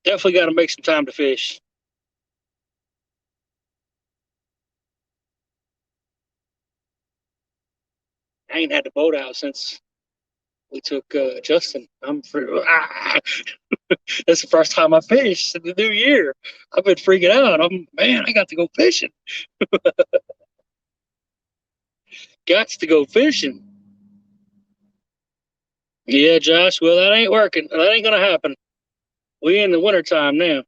Definitely got to make some time to fish. I ain't had the boat out since we took Justin. That's the first time I fished in the new year. I've been freaking out. I got to go fishing. Got to go fishing. Yeah, Josh. Well, that ain't working. That ain't gonna happen. We in the wintertime now.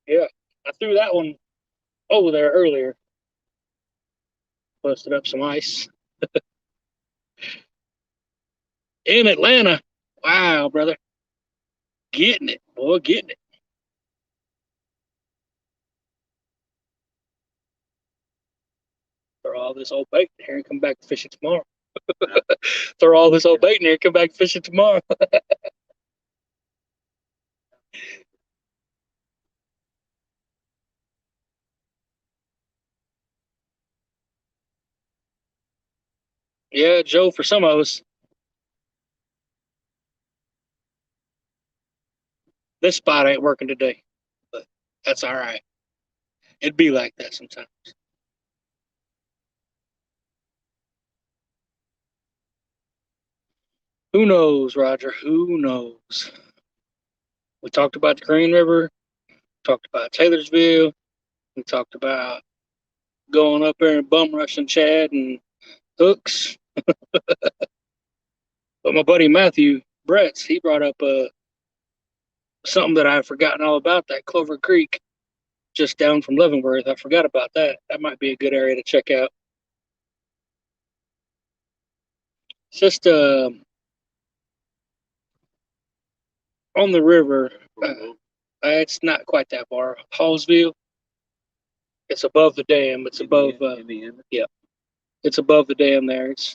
Yeah, I threw that one over there earlier. Busted up some ice in Atlanta. Wow, brother, getting it, boy, getting it. Throw all this old bait in here and come back fishing tomorrow. Throw all this old bait in here and come back fishing tomorrow. Yeah, Joe, for some of us, this spot ain't working today, but that's all right. It'd be like that sometimes. Who knows, Roger? Who knows? We talked about the Green River, talked about Taylorsville, we talked about going up there and bum rushing Chad and Hooks. But my buddy Matthew Bretts, he brought up something that I've forgotten all about, that Clover Creek just down from Leavenworth. I forgot about that. That might be a good area to check out. It's just on the river. It's not quite that far. Hallsville. It's above the dam. It's above. Yeah, it's above the dam there. It's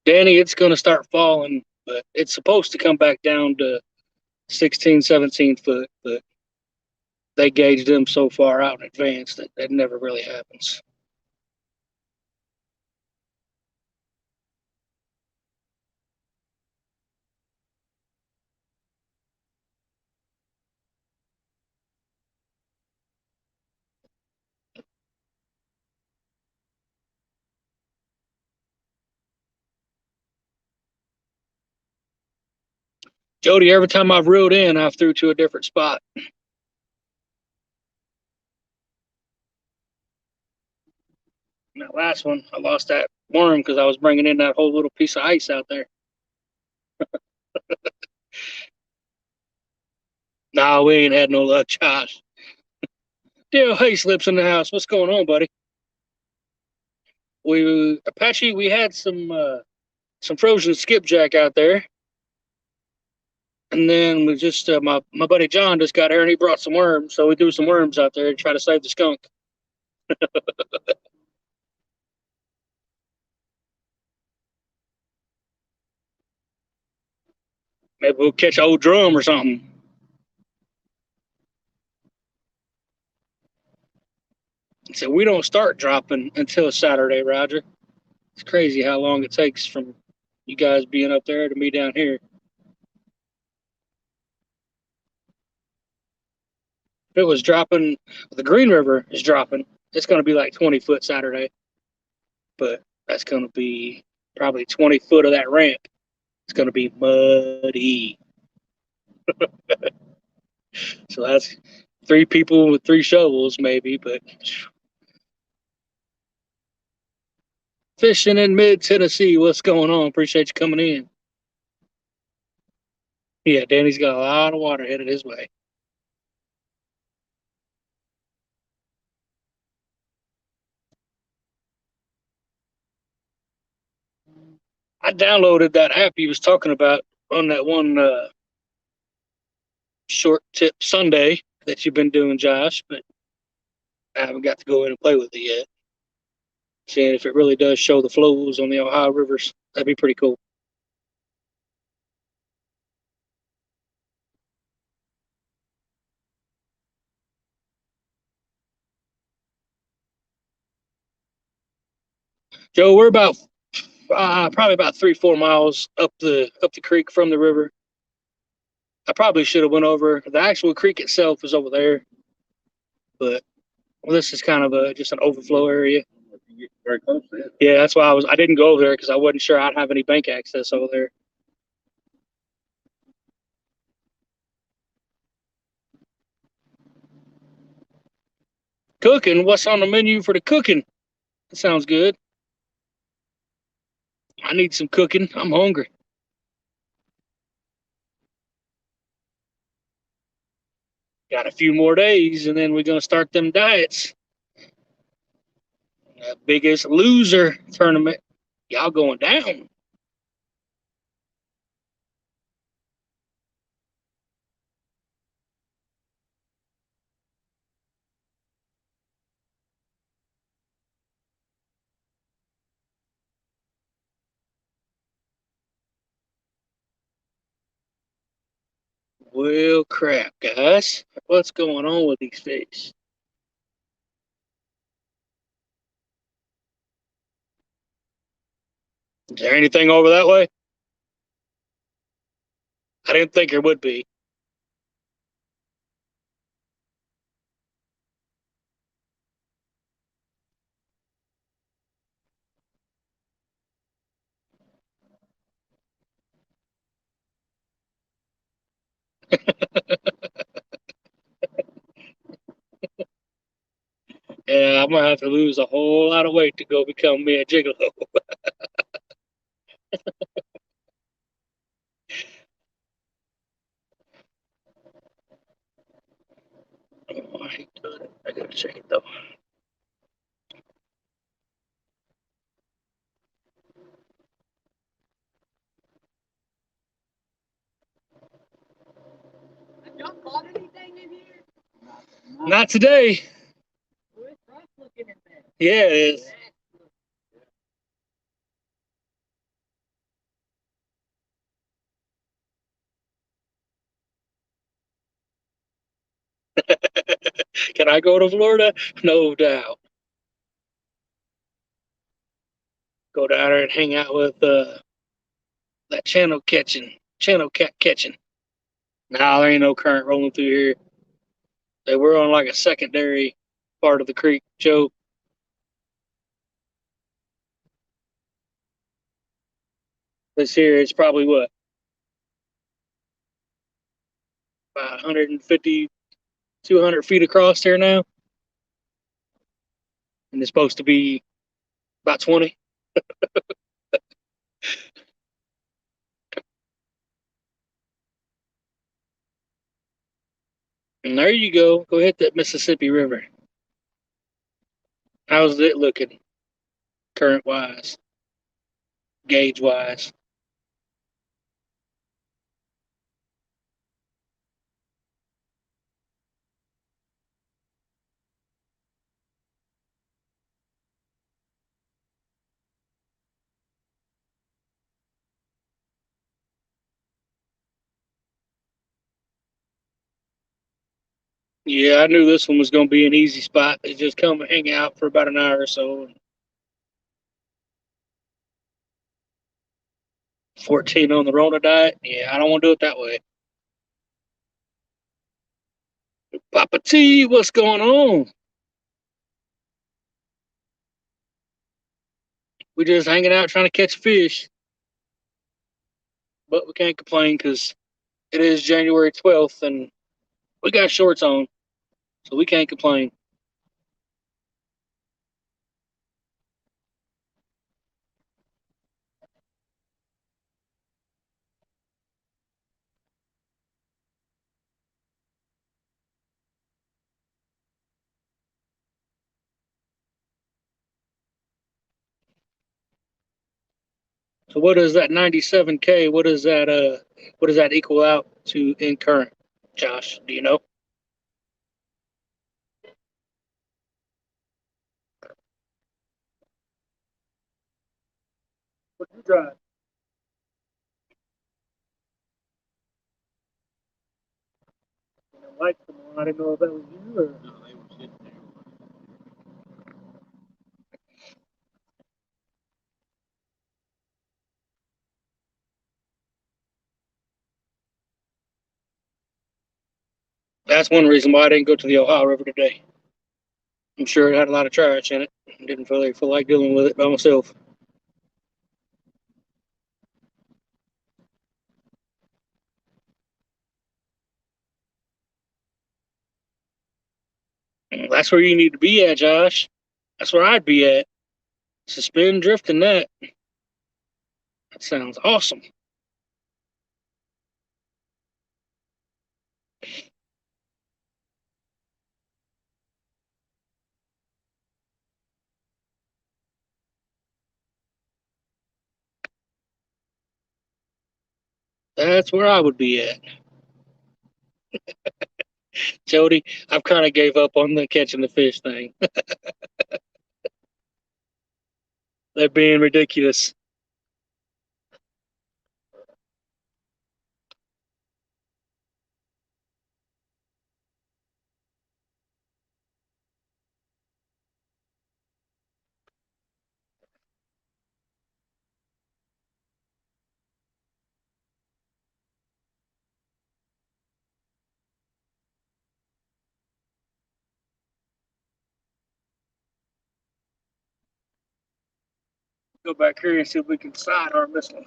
Danny. It's going to start falling, but it's supposed to come back down to 16, 17 foot. But they gauged them so far out in advance that that never really happens. Jody, every time I've reeled in, I've threw to a different spot. That last one, I lost that worm because I was bringing in that whole little piece of ice out there. Nah, we ain't had no luck, Josh. Dale Hay slips in the house. What's going on, buddy? We Apache, we had some frozen skipjack out there, and then we just my buddy John just got here and he brought some worms, so we threw some worms out there and try to save the skunk. Maybe we'll catch an old drum or something. So we don't start dropping until Saturday, Roger. It's crazy how long it takes from you guys being up there to me down here. If it was dropping, the Green River is dropping. It's going to be like 20 foot Saturday, but that's going to be probably 20 foot of that ramp. It's going to be muddy. So that's three people with three shovels, maybe, but fishing in mid Tennessee, what's going on? Appreciate you coming in. Yeah, Danny's got a lot of water headed his way. I downloaded that app he was talking about on that one short tip Sunday that you've been doing, Josh, but I haven't got to go in and play with it yet. Seeing if it really does show the flows on the Ohio rivers, that'd be pretty cool. Joe, we're about probably about 3-4 miles up the creek from the river. I probably should have went over. The actual creek itself is over there, but this is kind of just an overflow area. Very close to it. Yeah, that's why I didn't go over there because I wasn't sure I'd have any bank access over there. Cooking? What's on the menu for the cooking? That sounds good. I need some cooking. I'm hungry. Got a few more days, and then we're gonna start them diets. Biggest loser tournament. Y'all going down. Well, crap, guys. What's going on with these fish? Is there anything over that way? I didn't think there would be. Yeah, I'm gonna have to lose a whole lot of weight to go become me a gigolo. Oh, I hate doing it. I gotta check it though. Have y'all caught anything in here? Not today. Well, it's rough looking in there. Yeah, it is. Can I go to Florida? No doubt. Go down there and hang out with that channel cat catching. Nah, there ain't no current rolling through here. They were on like a secondary part of the creek, Joe. This here, it's probably what, about 150, 200 feet across here now, and it's supposed to be about 20. And there you go. Go hit that Mississippi River. How's it looking, current wise, gauge wise? Yeah, I knew this one was going to be an easy spot to just come and hang out for about an hour or so. 14 on the Rona diet. Yeah, I don't want to do it that way. Papa T, what's going on? We just hanging out trying to catch fish, but we can't complain because it is January 12th and we got shorts on, so we can't complain. So what is that 97K? What does that equal out to in current? Josh, do you know? What you drive? Lights come on. I didn't know if that was you or. No, they were sitting there. That's one reason why I didn't go to the Ohio River today. I'm sure it had a lot of trash in it. Didn't really feel like dealing with it by myself. That's where you need to be at, Josh. That's where I'd be at. Suspend drift and net. That sounds awesome. That's where I would be at. Jody, I've kind of gave up on the catching the fish thing. They're being ridiculous. Go back here and see if we can sidearm this one.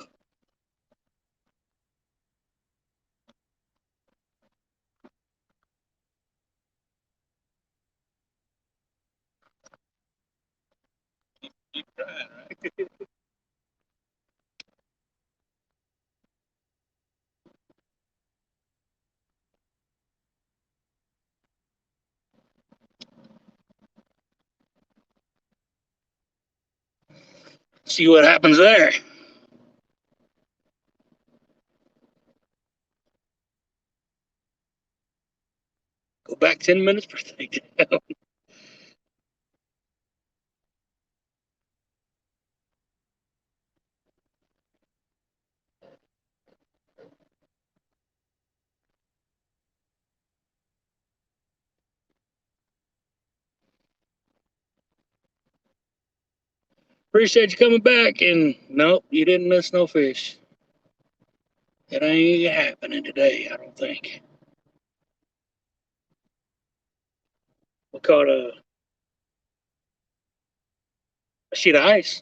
Keep trying, right? See what happens there. Go back 10 minutes for takedown. Appreciate you coming back. And nope, you didn't miss no fish. It ain't happening today, I don't think. We caught a sheet of ice.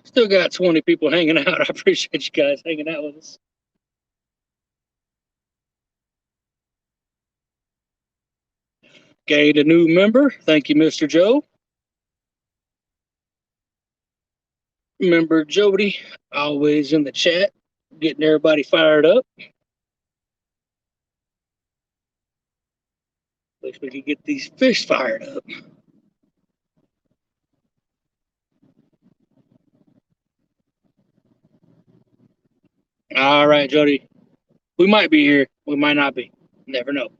Still got 20 people hanging out. I appreciate you guys hanging out with us. Gained a new member. Thank you, Mr. Joe. Member Jody, always in the chat, getting everybody fired up. Wish we could get these fish fired up. All right, Jody. We might be here. We might not be. Never know.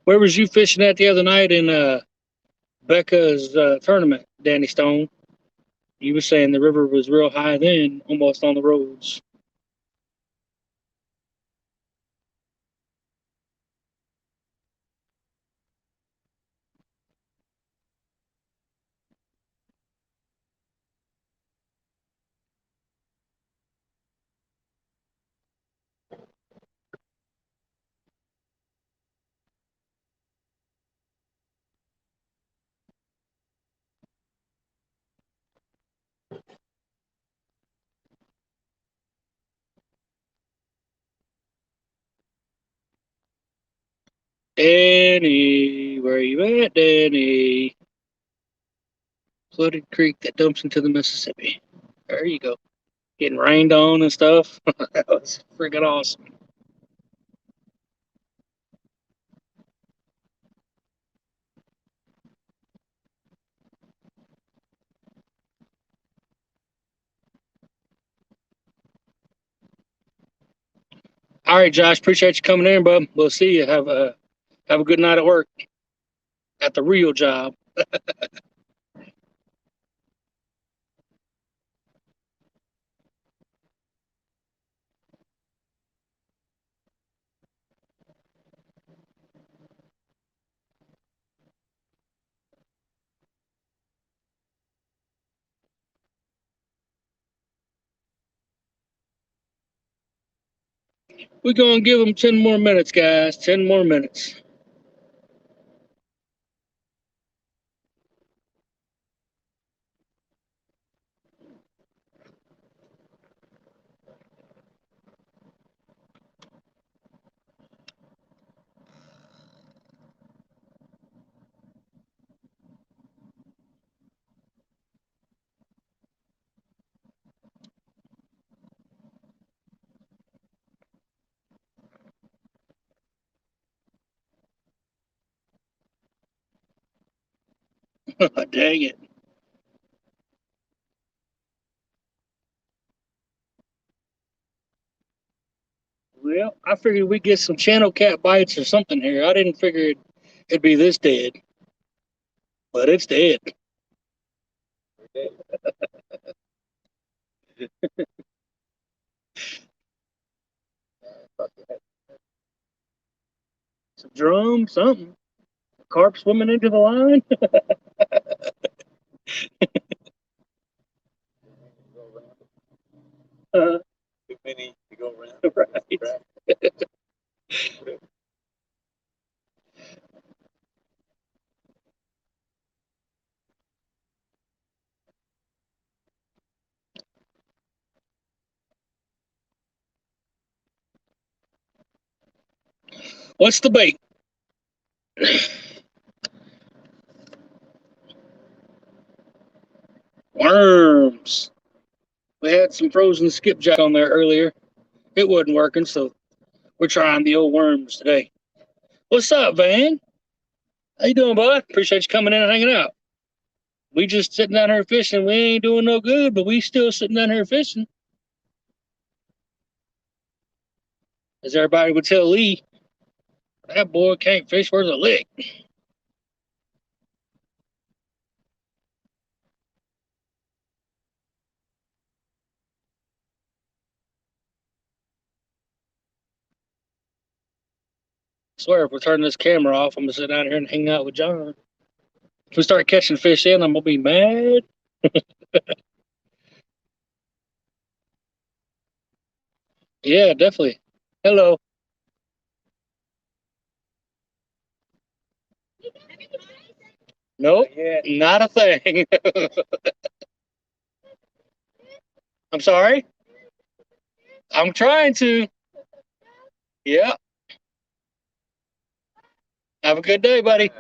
Where was you fishing at the other night in Becca's tournament, Danny Stone? You were saying the river was real high then, almost on the roads. Danny, where you at, Danny? Flooded creek that dumps into the Mississippi. There you go. Getting rained on and stuff. That was freaking awesome. All right, Josh. Appreciate you coming in, bud. We'll see you. Have a good night at work at the real job. We're gonna give them 10 more minutes, guys. 10 more minutes. Dang it. Well, I figured we'd get some channel cat bites or something here. I didn't figure it'd be this dead, but it's dead. Some drum, something. Carp swimming into the line. Uh, Too many to go around. right. What's the bait? Worms. We had some frozen skipjack on there earlier. It wasn't working, so we're trying the old worms today. What's up, Van? How you doing, bud? Appreciate you coming in and hanging out. We just sitting down here fishing. We ain't doing no good, but we still sitting down here fishing. As everybody would tell Lee, that boy can't fish worth a lick. I swear, if we turn this camera off, I'm gonna sit down here and hang out with John. If we start catching fish in, I'm gonna be mad. Yeah, definitely. Hello. Nope, not a thing. I'm sorry. I'm trying to. Yeah. Have a good day, buddy.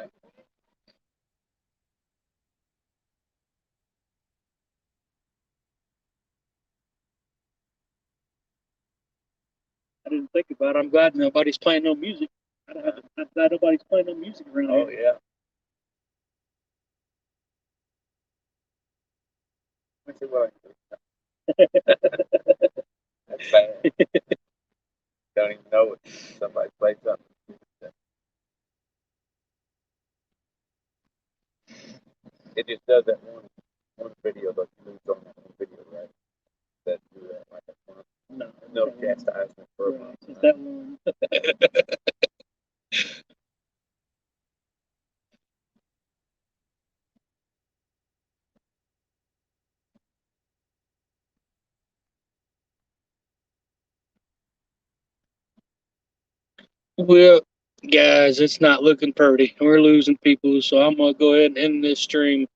I didn't think about it. I'm glad nobody's playing no music. I'm glad nobody's playing no music around Oh here. yeah. Let me see what I can do. That's bad. Don't even know it. Somebody played something. It just does that one video that you lose on that one video, right? That do that like a month. No chastisement for a month. Is that one? Well, guys, it's not looking pretty. We're losing people, so I'm gonna go ahead and end this stream.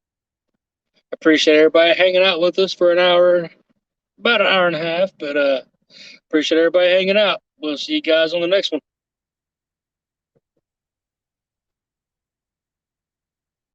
Appreciate everybody hanging out with us for an hour, about an hour and a half, but appreciate everybody hanging out. We'll see you guys on the next one.